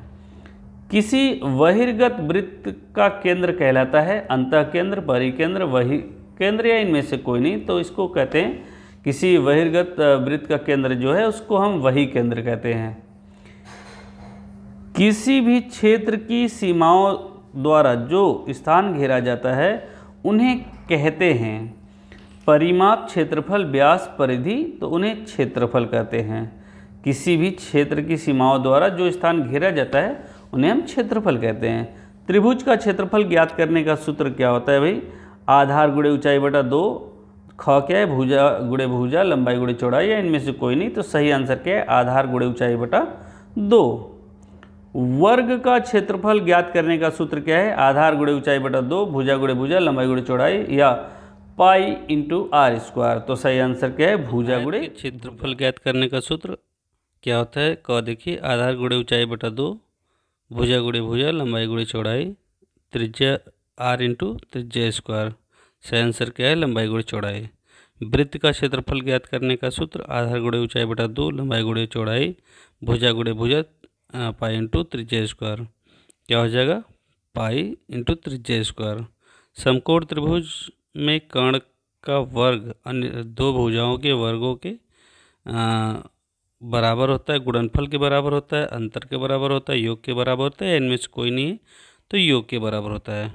किसी बहिर्गत वृत्त का केंद्र कहलाता है अंतःकेंद्र, परिकेंद्र, बहिकेंद्र या इनमें से कोई नहीं। तो इसको कहते हैं किसी बहिर्गत वृत्त का केंद्र जो है उसको हम बहिकेंद्र कहते हैं। किसी भी क्षेत्र की सीमाओं द्वारा जो स्थान घेरा जाता है उन्हें कहते हैं परिमाप, क्षेत्रफल, व्यास, परिधि, तो उन्हें क्षेत्रफल कहते हैं। किसी भी क्षेत्र की सीमाओं द्वारा जो स्थान घेरा जाता है उन्हें हम क्षेत्रफल कहते हैं। त्रिभुज का क्षेत्रफल ज्ञात करने का सूत्र क्या होता है भाई? आधार गुणे ऊंचाई बटा 2, ख क्या है? भुजा गुणे भुजा, लंबाई गुणे चौड़ाई, या इनमें से कोई नहीं, तो सही आंसर क्या है? आधार गुणे ऊंचाई बटा 2। वर्ग का क्षेत्रफल ज्ञात करने का सूत्र क्या है? आधार गुणे ऊंचाई बटा 2, भुजा गुणे भुजा, लंबाई गुणे चौड़ाई, या पाई इंटू आर स्क्वायर, तो सही आंसर क्या है? भुजा गुणे क्षेत्रफल ज्ञात करने का सूत्र क्या होता है? क देखिए, आधार गुणे ऊंचाई बटा 2, भुजा गुणे भुजा, लंबाई गुणे चौड़ाई, त्रिज्या आर इंटू त्रिज्या स्क्वायर, सही आंसर क्या है? लंबाई गुणे चौड़ाई। वृत्त का क्षेत्रफल ज्ञात करने का सूत्र आधार गुणे ऊंचाई बटा 2, लंबाई गुणे चौड़ाई, भुजा गुणे भुजा, पाई इंटू त्रिज्या स्क्वायर, क्या हो जाएगा? पाई इंटू त्रिज्या स्क्वायर। समकोण त्रिभुज में कर्ण का वर्ग अन्य दो भुजाओं के वर्गों के बराबर होता है, गुणनफल के बराबर होता है, अंतर के बराबर होता है, योग के बराबर होता है, इनमें से कोई नहीं है तो योग के बराबर होता है।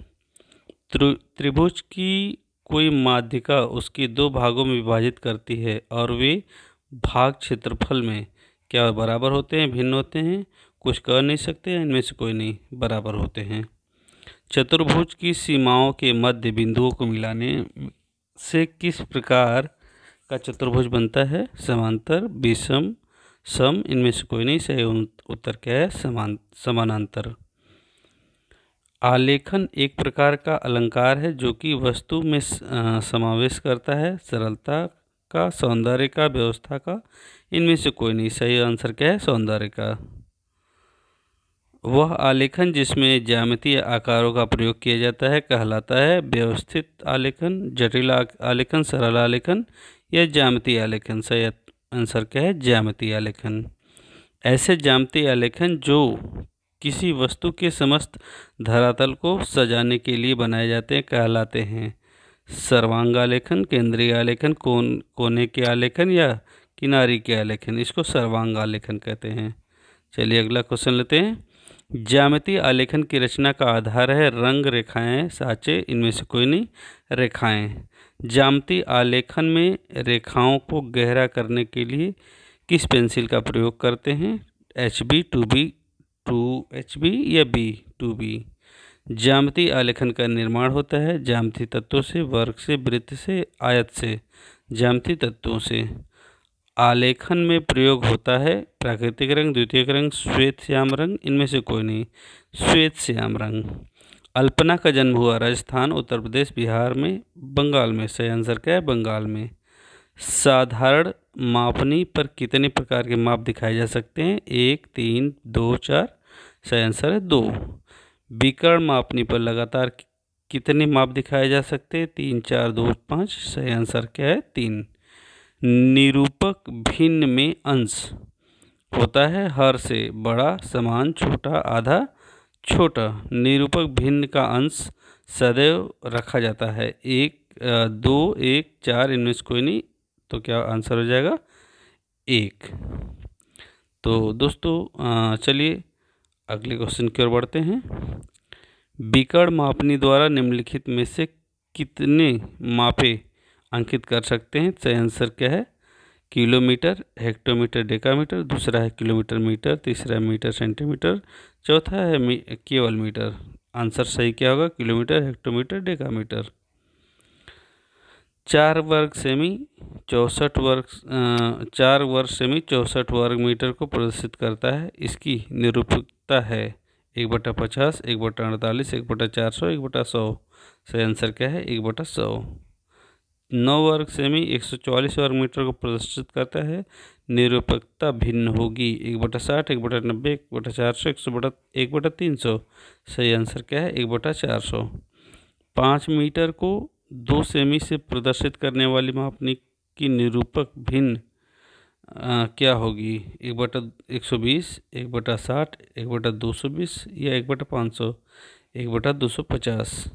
त्रिभुज की कोई माध्यिका उसकी दो भागों में विभाजित करती है और वे भाग क्षेत्रफल में क्या बराबर होते हैं? भिन्न होते हैं, कुछ कर नहीं सकते, इनमें से कोई नहीं, बराबर होते हैं। चतुर्भुज की सीमाओं के मध्य बिंदुओं को मिलाने से किस प्रकार का चतुर्भुज बनता है? समांतर, विषम, सम, इनमें से कोई नहीं, सही उत्तर क्या है? समानांतर। आलेखन एक प्रकार का अलंकार है जो कि वस्तु में समावेश करता है, सरलता का, सौंदर्य का, व्यवस्था का, इनमें से कोई नहीं, सही आंसर क्या है? सौंदर्य का। वह आलेखन जिसमें ज्यामितीय आकारों का प्रयोग किया जाता है कहलाता है व्यवस्थित आलेखन, जटिल आलेखन, सरल आलेखन, या ज्यामितीय आलेखन, सही आंसर क्या है? ज्यामितीय आलेखन। ऐसे ज्यामितीय आलेखन जो किसी वस्तु के समस्त धरातल को सजाने के लिए बनाए जाते हैं कहलाते हैं सर्वांग आलेखन, केंद्रीय आलेखन, कोने के आलेखन, या किनारी के आलेखन, इसको सर्वांग आलेखन कहते हैं। चलिए अगला क्वेश्चन लेते हैं। ज्यामितीय आलेखन की रचना का आधार है रंग, रेखाएं, साँचे, इनमें से कोई नहीं, रेखाएं। ज्यामितीय आलेखन में रेखाओं को गहरा करने के लिए किस पेंसिल का प्रयोग करते हैं? HB, 2B, 2HB, या B, 2B। ज्यामितीय आलेखन का निर्माण होता है ज्यामितीय तत्वों से, वर्ग से, वृत्त से, आयत से। ज्यामितीय तत्वों से आलेखन में प्रयोग होता है प्राकृतिक रंग, द्वितीयक रंग, श्वेत श्याम रंग, इनमें से कोई नहीं, श्वेत श्याम रंग। अल्पना का जन्म हुआ राजस्थान, उत्तर प्रदेश, बिहार में, बंगाल में, सही आंसर क्या है? बंगाल में। साधारण मापनी पर कितने प्रकार के माप दिखाए जा सकते हैं? 1, 3, 2, 4, सही आंसर है 2। विकर्ण मापनी पर लगातार कितने माप दिखाए जा सकते हैं? 3, 4, 2, 5, सही आंसर क्या है? 3। निरूपक भिन्न में अंश होता है हर से बड़ा, समान, छोटा, आधा, छोटा। निरूपक भिन्न का अंश सदैव रखा जाता है 1, 2, 1, 4, इनमें से कोई नहीं, तो क्या आंसर हो जाएगा? 1। तो दोस्तों चलिए अगले क्वेश्चन की ओर बढ़ते हैं। विकर्ण मापनी द्वारा निम्नलिखित में से कितने मापे अंकित कर सकते हैं? सही आंसर क्या है? किलोमीटर, हेक्टोमीटर, डेकामीटर, दूसरा है किलोमीटर मीटर, तीसरा है मीटर सेंटीमीटर, चौथा है केवल मीटर। आंसर सही क्या होगा? Kilometre, hectometre, decametre. 4 वर्ग सेमी 64 वर्ग मीटर को प्रदर्शित करता है। इसकी निरूपकता है 1/50, 1/48, 1/400, 1/100। सही आंसर क्या है? 1/100। 9 वर्ग सेमी 144 वर्ग मीटर को प्रदर्शित करता है। निरूपकता भिन्न होगी 1/60, 1/90, 1/400, 1/300। सही आंसर क्या है? 1/400। 5 मीटर को 2 सेमी से प्रदर्शित करने वाली मापनी की निरूपक भिन्न क्या होगी? 1/120, 1/60, 1/220, या 1/500? 1/250।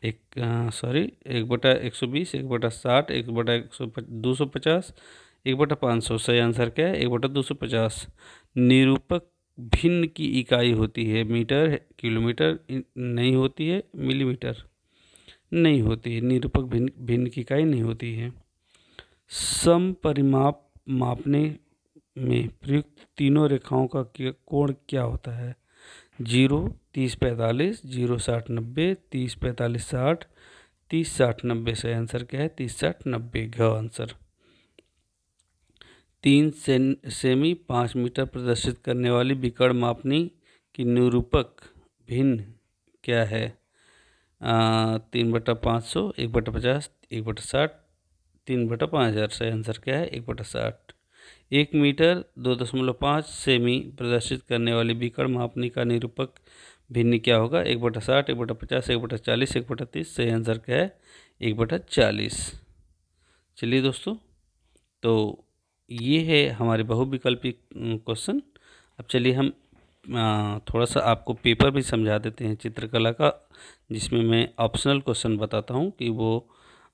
1/120, 1/60, 1/250, 1/500। सही आंसर क्या है? 1/250। निरूपक भिन्न की इकाई होती है। मीटर, किलोमीटर नहीं होती है, मिलीमीटर नहीं होती है, निरूपक भिन्न की इकाई नहीं होती है। समपरिमाप मापने में प्रयुक्त तीनों रेखाओं का कोण क्या होता है? 0, 30-45, 0-60-90, 30-45-60, 30-60-90। सही आंसर क्या है? 30-60-90 घ आंसर। 3 सेमी 5 मीटर प्रदर्शित करने वाली विकर्ण मापनी की निरूपक भिन्न क्या है? 3/500, 1/50, 1/60, 3/5000। सही आंसर क्या है? 1/60। 1 मीटर 2.5 सेमी प्रदर्शित करने वाली विकर्ण मापनी का निरूपक भिन्न क्या होगा? 1/60, 1/50, 1/40, 1/30। सही आंसर क्या है? 1/40। चलिए दोस्तों, तो ये है हमारे बहुविकल्पी क्वेश्चन। अब चलिए हम थोड़ा सा आपको पेपर भी समझा देते हैं चित्रकला का, जिसमें मैं ऑप्शनल क्वेश्चन बताता हूँ कि वो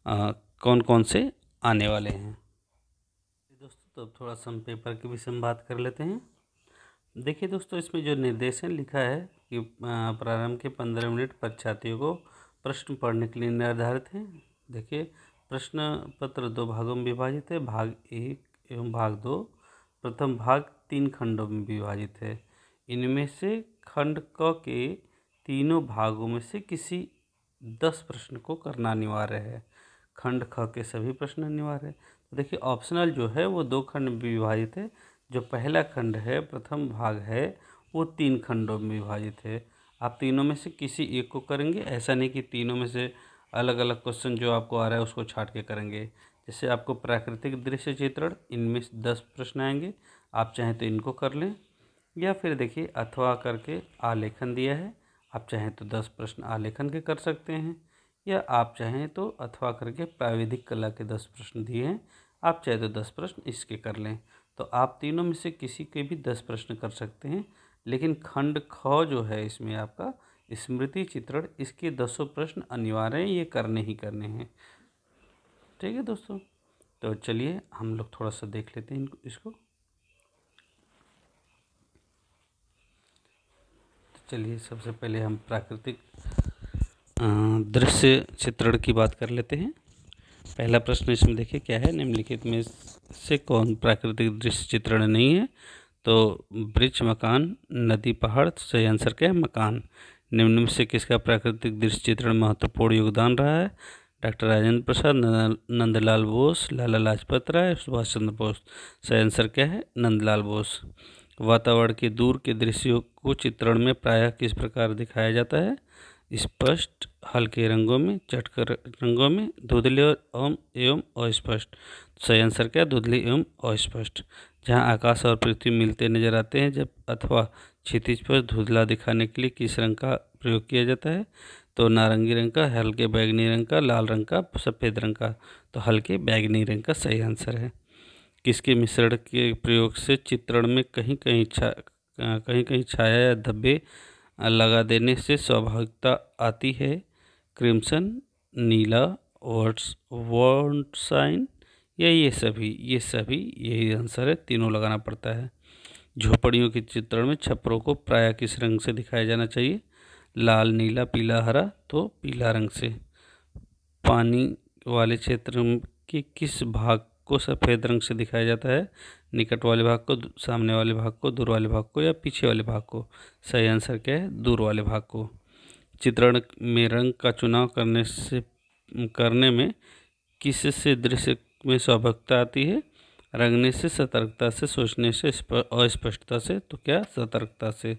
कौन कौन से आने वाले हैं। दोस्तों, तो थोड़ा सा हम पेपर के विषय में बात कर लेते हैं। देखिए दोस्तों, इसमें जो निर्देशन लिखा है कि प्रारंभ के 15 मिनट परीक्षार्थियों को प्रश्न पढ़ने के लिए निर्धारित हैं। देखिए, प्रश्न पत्र 2 भागों में विभाजित है, भाग 1 एवं भाग 2। प्रथम भाग 3 खंडों में विभाजित है। इनमें से खंड क के तीनों भागों में से किसी 10 प्रश्न को करना अनिवार्य है। खंड ख के सभी प्रश्न अनिवार्य है। तो देखिए, ऑप्शनल जो है वो 2 खंड में विभाजित है। जो पहला खंड है, प्रथम भाग है, वो 3 खंडों में विभाजित है। आप तीनों में से किसी एक को करेंगे, ऐसा नहीं कि तीनों में से अलग अलग क्वेश्चन जो आपको आ रहा है उसको छाट के करेंगे। जैसे आपको प्राकृतिक दृश्य चित्रण, इनमें से 10 प्रश्न आएंगे, आप चाहें तो इनको कर लें, या फिर देखिए अथवा करके आलेखन दिया है, आप चाहें तो 10 प्रश्न आलेखन के कर सकते हैं, या आप चाहें तो अथवा करके प्राविधिक कला के 10 प्रश्न दिए हैं, आप चाहे तो 10 प्रश्न इसके कर लें। तो आप तीनों में से किसी के भी 10 प्रश्न कर सकते हैं। लेकिन खंड ख जो है, इसमें आपका स्मृति चित्रण, इसके 10 प्रश्न अनिवार्य हैं, ये करने ही करने हैं। ठीक है दोस्तों, तो चलिए हम लोग थोड़ा सा देख लेते हैं इसको। तो चलिए, सबसे पहले हम प्राकृतिक दृश्य चित्रण की बात कर लेते हैं। पहला प्रश्न इसमें देखिए क्या है, निम्नलिखित में से कौन प्राकृतिक दृश्य चित्रण नहीं है? तो वृक्ष, मकान, नदी, पहाड़। सही आंसर क्या है? मकान। निम्न में से किसका प्राकृतिक दृश्य चित्रण महत्वपूर्ण योगदान रहा है? डॉक्टर राजेंद्र प्रसाद, नंदलाल बोस, लाला लाजपत राय, सुभाष चंद्र बोस। सही आंसर क्या है? नंदलाल बोस। वातावरण के दूर के दृश्यों को चित्रण में प्रायः किस प्रकार दिखाया जाता है? स्पष्ट, हल्के रंगों में, चटकर रंगों में, धुंधले एवं अस्पष्ट। सही आंसर क्या? धुंधले एवं अस्पष्ट। जहां आकाश और पृथ्वी मिलते नजर आते हैं, जब अथवा क्षितिज पर धुंधला दिखाने के लिए किस रंग का प्रयोग किया जाता है? तो नारंगी रंग का, हल्के बैगनी रंग का, लाल रंग का, सफ़ेद रंग का। तो हल्के बैगनी रंग का सही आंसर है। किसके मिश्रण के प्रयोग से चित्रण में कहीं कहीं छाया या धब्बे लगा देने से स्वाभाविकता आती है? क्रिम्सन, नीला, वॉन्टसाइन, या ये सभी? यही आंसर है, तीनों लगाना पड़ता है। झोपड़ियों के चित्रण में छप्परों को प्रायः किस रंग से दिखाया जाना चाहिए? लाल, नीला, पीला, हरा। तो पीला रंग से। पानी वाले क्षेत्र के किस भाग को सफ़ेद रंग से दिखाया जाता है? निकट वाले भाग को, सामने वाले भाग को, दूर वाले भाग को, या पीछे वाले भाग को? सही आंसर क्या है? दूर वाले भाग को। चित्रण में रंग का चुनाव करने में किससे दृश्य में स्वाभाविकता आती है? रंगने से, सतर्कता से, सोचने से, अस्पष्टता से। तो क्या? सतर्कता से।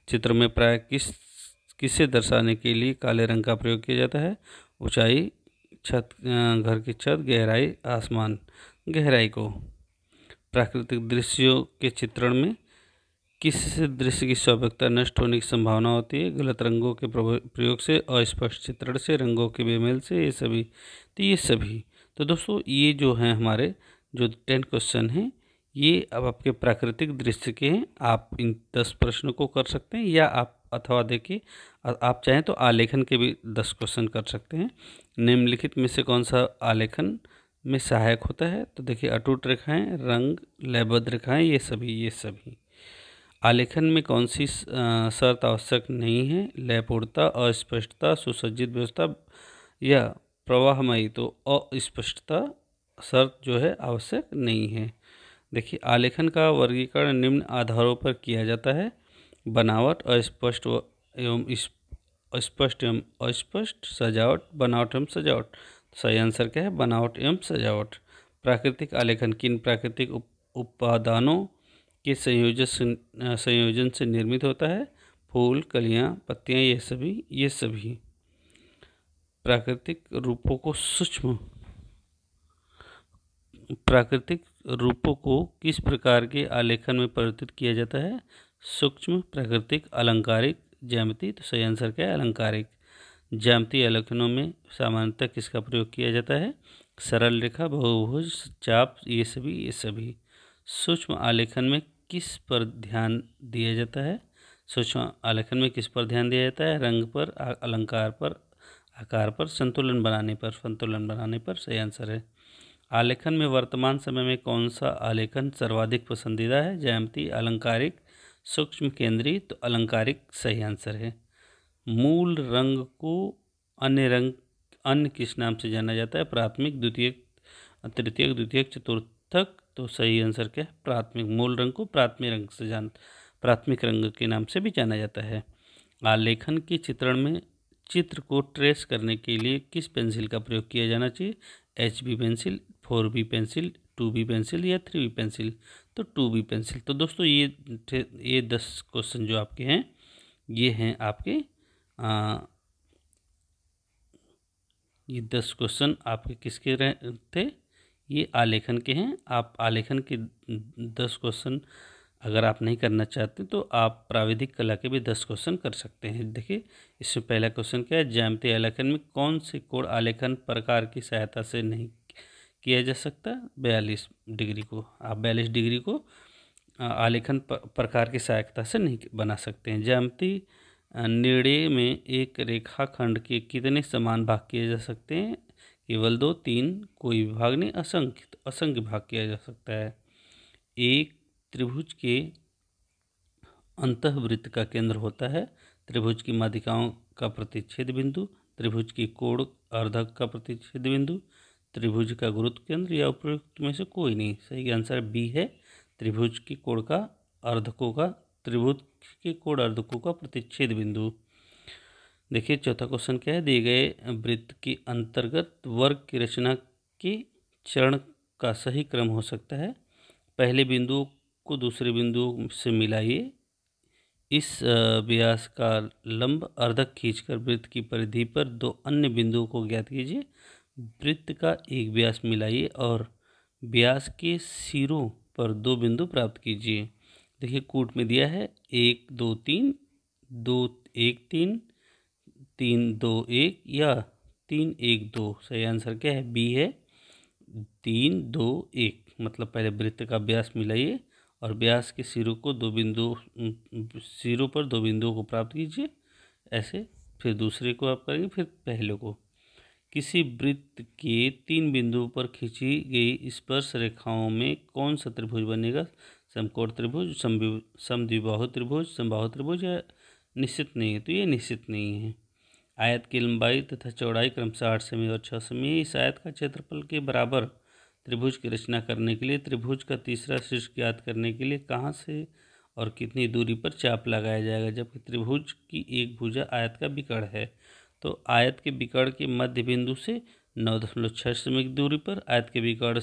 चित्र में प्राय किसे दर्शाने के लिए काले रंग का प्रयोग किया जाता है? ऊंचाई, छत, घर की छत, गहराई, आसमान। गहराई को। प्राकृतिक दृश्यों के चित्रण में किससे दृश्य की स्वाभाविकता नष्ट होने की संभावना होती है? गलत रंगों के प्रयोग से, अस्पष्ट चित्रण से, रंगों के बेमेल से, ये सभी। तो ये सभी। तो दोस्तों, ये जो हैं हमारे जो 10 क्वेश्चन हैं, ये अब आपके प्राकृतिक दृश्य के हैं। आप इन 10 प्रश्नों को कर सकते हैं, या आप अथवा देखिए आप चाहें तो आलेखन के भी 10 क्वेश्चन कर सकते हैं। निम्नलिखित में से कौन सा आलेखन में सहायक होता है? तो देखिए, अटूट रेखाएं, रंग, लयबद्ध रेखाएं, ये सभी। आलेखन में कौन सी शर्त आवश्यक नहीं है? लयपूर्णता, अस्पष्टता, सुसज्जित व्यवस्था या प्रवाहमयी। तो अस्पष्टता शर्त जो है आवश्यक नहीं है। देखिए, आलेखन का वर्गीकरण निम्न आधारों पर किया जाता है: बनावट, अस्पष्ट एवं स्पष्ट एवं अस्पष्ट, सजावट, बनावट एवं सजावट। सही आंसर क्या है? बनावट एवं सजावट। प्राकृतिक आलेखन किन प्राकृतिक उपादानों के संयोजन से निर्मित होता है? फूल, कलियां, पत्तियां, ये सभी। प्राकृतिक रूपों को किस प्रकार के आलेखन में परिवर्तित किया जाता है? सूक्ष्म, प्राकृतिक, अलंकारिक, ज्यामिति। तो सही आंसर क्या है? अलंकारिक। ज्यामितीय आलेखनों में सामान्यतः किसका प्रयोग किया जाता है? सरल रेखा, बहुभुज, चाप, ये सभी। सूक्ष्म आलेखन में किस पर ध्यान दिया जाता है? सूक्ष्म आलेखन में किस पर ध्यान दिया जाता है? रंग पर, अलंकार पर, आकार पर, संतुलन बनाने पर। सही आंसर है। आलेखन में वर्तमान समय में कौन सा आलेखन सर्वाधिक पसंदीदा है? ज्यामिति, अलंकारिक, सूक्ष्म, केंद्रीय। तो अलंकारिक सही आंसर है। मूल रंग को अन्य किस नाम से जाना जाता है? प्राथमिक, द्वितीयक, तृतीयक, द्वितीयक, चतुर्थक। तो सही आंसर क्या है? प्राथमिक। मूल रंग को प्राथमिक रंग के नाम से भी जाना जाता है। आलेखन के चित्रण में चित्र को ट्रेस करने के लिए किस पेंसिल का प्रयोग किया जाना चाहिए? HB pencil, 4B pencil, 2B pencil या 3B पेंसिल। तो 2B पेंसिल। तो दोस्तों ये 10 क्वेश्चन जो आपके हैं, ये हैं आपके ये 10 क्वेश्चन आपके किसके थे? ये आलेखन के हैं। आप आलेखन के 10 क्वेश्चन अगर आप नहीं करना चाहते तो आप प्राविधिक कला के भी 10 क्वेश्चन कर सकते हैं। देखिए, इसमें पहला क्वेश्चन क्या है? ज्यामितीय आलेखन में कौन से कोण आलेखन प्रकार की सहायता से नहीं किया जा सकता? 42 डिग्री को। आप 42 डिग्री को आलेखन प्रकार की सहायता से नहीं बना सकते हैं। ज्यामितीय निर्णय में एक रेखाखंड के कितने समान भाग किए जा सकते हैं? केवल 2, 3, कोई भाग नहीं, असंख्य भाग किया जा सकता है। एक त्रिभुज के अंतःवृत्त का केंद्र होता है। त्रिभुज की माध्यिकाओं का प्रतिच्छेद बिंदु, त्रिभुज की कोण अर्धक का प्रतिच्छेद बिंदु, त्रिभुज का गुरुत्व केंद्र या उपरोक्त में से कोई नहीं। सही आंसर बी है, त्रिभुज की कोण का त्रिभुज के कोण अर्धकों का प्रतिच्छेद बिंदु। देखिए, चौथा क्वेश्चन क्या है? दिए गए वृत्त के अंतर्गत वर्ग की रचना के चरण का सही क्रम हो सकता है। पहले बिंदु को दूसरे बिंदु से मिलाइए। इस व्यास का लंब अर्धक खींचकर वृत्त की परिधि पर 2 अन्य बिंदुओं को ज्ञात कीजिए। वृत्त का एक व्यास मिलाइए और व्यास के सिरों पर 2 बिंदु प्राप्त कीजिए। देखिए, कूट में दिया है 1 2 3, 2 1 3, 3 2 1 या 3 1 2। सही आंसर क्या है? बी है, 3 2 1। मतलब पहले वृत्त का व्यास मिलाइए और व्यास के सिरों पर 2 बिंदुओं को प्राप्त कीजिए। ऐसे फिर दूसरे को आप करेंगे, फिर पहले को। किसी वृत्त के 3 बिंदुओं पर खींची गई स्पर्श रेखाओं में कौन सा त्रिभुज बनेगा? समकोण त्रिभुज, समद्विबाहु त्रिभुज, समबाहु त्रिभुज या निश्चित नहीं है? तो ये निश्चित नहीं है। आयत की लंबाई तथा चौड़ाई क्रमशः 8 सेमी और 6 सेमी। इस आयत का क्षेत्रफल के बराबर त्रिभुज की रचना करने के लिए त्रिभुज का तीसरा शीर्ष ज्ञात करने के लिए कहाँ से और कितनी दूरी पर चाप लगाया जाएगा? जबकि त्रिभुज की एक भुजा आयत का विकर्ण है, तो आयत के विकर्ण के मध्य बिंदु से 9.6 सेमी की दूरी पर, आयत के विकर्ण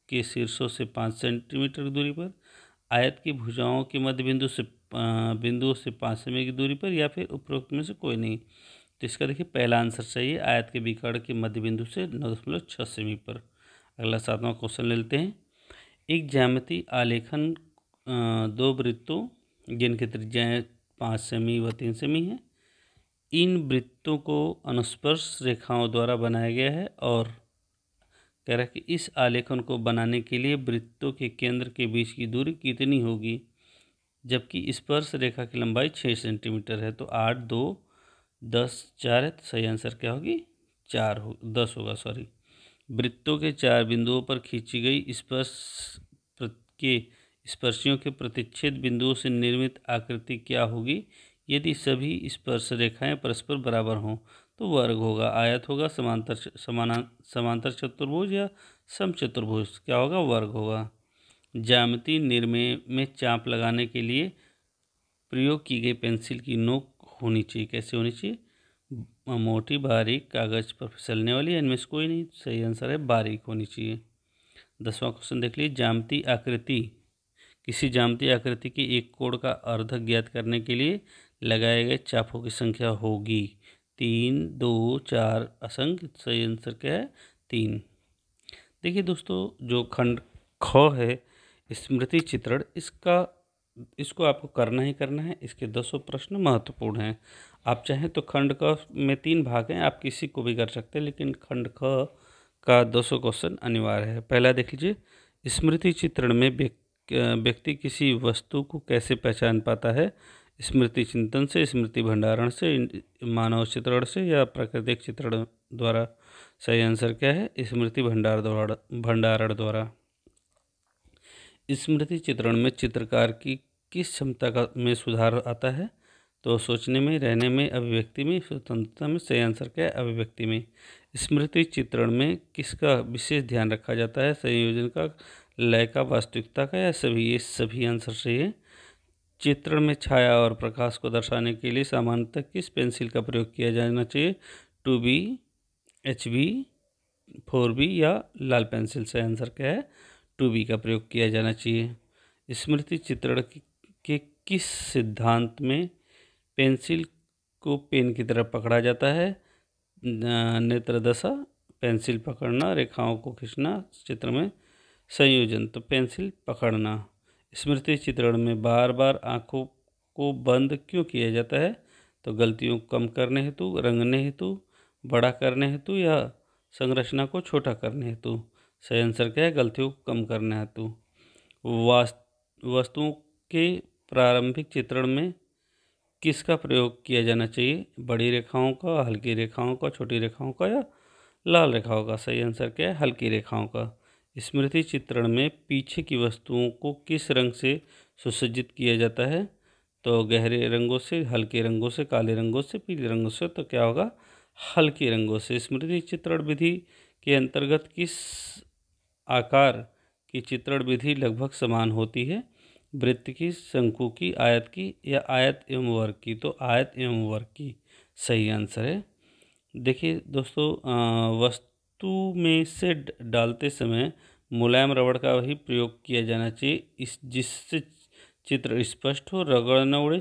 के शीर्षों से 5 सेंटीमीटर की दूरी पर, आयत की भुजाओं के मध्य बिंदुओं से 5 सेमी की दूरी पर, या फिर उपरोक्त में से कोई नहीं। तो इसका देखिए पहला आंसर सही है, आयत के विकर्ण के मध्य बिंदु से 9.6 सेमी पर। अगला 7वां क्वेश्चन ले लेते हैं। एक ज्यामितीय आलेखन 2 वृत्तों जिनकी त्रिज्याएं 5 सेमी व 3 सेमी है, इन वृत्तों को अनुस्पर्श रेखाओं द्वारा बनाया गया है और कह रहा है कि इस आलेखन को बनाने के लिए वृत्तों के केंद्र के बीच की दूरी कितनी होगी? जबकि स्पर्श रेखा की लंबाई 6 सेंटीमीटर है। तो 8 2 10 4 है। तो सही आंसर क्या होगी? 10 होगा, वृत्तों के 4 बिंदुओं पर खींची गई स्पर्श के स्पर्शियों के प्रतिच्छेद बिंदुओं से निर्मित आकृति क्या होगी? यदि सभी स्पर्श रेखाएं परस्पर बराबर हों तो वर्ग होगा, आयत होगा, समांतर चतुर्भुज या समचतुर्भुज क्या होगा? वर्ग होगा। ज्यामिति निर्णय में चाप लगाने के लिए प्रयोग की गई पेंसिल की नोक होनी चाहिए, कैसे होनी चाहिए? मोटी, बारीक, कागज पर फिसलने वाली, इनमें से कोई नहीं। सही आंसर है बारीक होनी चाहिए। 10वां क्वेश्चन देख लीजिए। ज्यामितीय आकृति, किसी ज्यामितीय आकृति के एक कोण का अर्धक ज्ञात करने के लिए लगाए गए चापों की संख्या होगी 3, 2, 4 असंख्य। सही आंसर क्या है? 3। देखिए दोस्तों, जो खंड ख है स्मृति चित्रण, इसको आपको करना ही करना है। इसके 200 प्रश्न महत्वपूर्ण हैं। आप चाहें तो खंड क में 3 भाग हैं, आप किसी को भी कर सकते हैं, लेकिन खंड ख का 200 क्वेश्चन अनिवार्य है। पहला देख लीजिए। स्मृति चित्रण में व्यक्ति किसी वस्तु को कैसे पहचान पाता है? स्मृति चिंतन से, स्मृति भंडारण से, मानव चित्रण से या प्राकृतिक चित्रण द्वारा? सही आंसर क्या है? स्मृति भंडारण द्वारा। स्मृति चित्रण में चित्रकार की किस क्षमता में सुधार आता है? तो सोचने में, रहने में, अभिव्यक्ति में, स्वतंत्रता में। सही आंसर क्या है? अभिव्यक्ति में। स्मृति चित्रण में किसका विशेष ध्यान रखा जाता है? संयोजन का, लय का, वास्तविकता का या सभी? ये सभी आंसर सही है। चित्रण में छाया और प्रकाश को दर्शाने के लिए सामान्यतः किस पेंसिल का प्रयोग किया जाना चाहिए? 2B, HB, 4B या लाल पेंसिल? सही आंसर क्या है? 2B का प्रयोग किया जाना चाहिए। स्मृति चित्रण के किस सिद्धांत में पेंसिल को पेन की तरह पकड़ा जाता है? नेत्र दशा, पेंसिल पकड़ना, रेखाओं को खींचना, चित्र में संयोजन। तो पेंसिल पकड़ना। स्मृति चित्रण में बार बार आँखों को बंद क्यों किया जाता है? तो गलतियों को कम करने हेतु, रंगने हेतु, बड़ा करने हेतु या संरचना को छोटा करने हेतु? सही आंसर क्या है? गलतियों को कम करने हेतु। वस्तुओं के प्रारंभिक चित्रण में किसका प्रयोग किया जाना चाहिए? बड़ी रेखाओं का, हल्की रेखाओं का, छोटी रेखाओं का या लाल रेखाओं का? सही आंसर क्या है? हल्की रेखाओं का। स्मृति चित्रण में पीछे की वस्तुओं को किस रंग से सुसज्जित किया जाता है? तो गहरे रंगों से, हल्के रंगों से, काले रंगों से, पीले रंगों से। तो क्या होगा? हल्के रंगों से। स्मृति चित्रण विधि के अंतर्गत किस आकार की चित्रण विधि लगभग समान होती है? वृत्त की, शंकु की, आयत की या आयत एवं वर्ग की? तो आयत एवं वर्ग की सही आंसर है। देखिए दोस्तों, वस्तु में से डालते समय मुलायम रबड़ का ही प्रयोग किया जाना चाहिए, जिससे चित्र स्पष्ट हो, रगड़ न उड़े,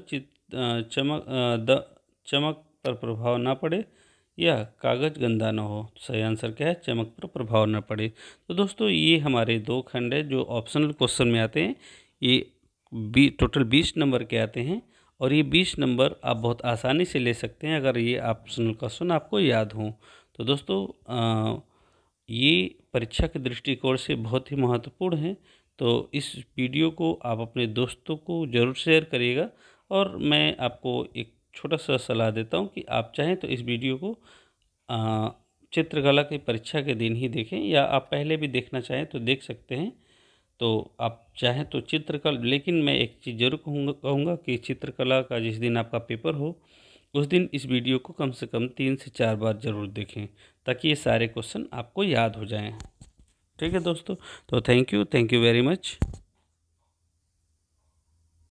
चमक पर प्रभाव ना पड़े या कागज गंदा न हो। सही आंसर क्या है? चमक पर प्रभाव न पड़े। तो दोस्तों, ये हमारे 2 खंड है जो ऑप्शनल क्वेश्चन में आते हैं। ये टोटल 20 नंबर के आते हैं और ये 20 नंबर आप बहुत आसानी से ले सकते हैं अगर ये ऑप्शनल क्वेश्चन आपको याद हो। तो दोस्तों, ये परीक्षा के दृष्टिकोण से बहुत ही महत्वपूर्ण है। तो इस वीडियो को आप अपने दोस्तों को ज़रूर शेयर करिएगा और मैं आपको एक छोटा सा सलाह देता हूँ कि आप चाहें तो इस वीडियो को चित्रकला की परीक्षा के दिन ही देखें या आप पहले भी देखना चाहें तो देख सकते हैं। तो आप चाहें तो चित्रकला, लेकिन मैं एक चीज़ जरूर कहूँगा कि चित्रकला का जिस दिन आपका पेपर हो उस दिन इस वीडियो को कम से कम 3 से 4 बार ज़रूर देखें ताकि ये सारे क्वेश्चन आपको याद हो जाएं। ठीक है दोस्तों, तो थैंक यू वेरी मच।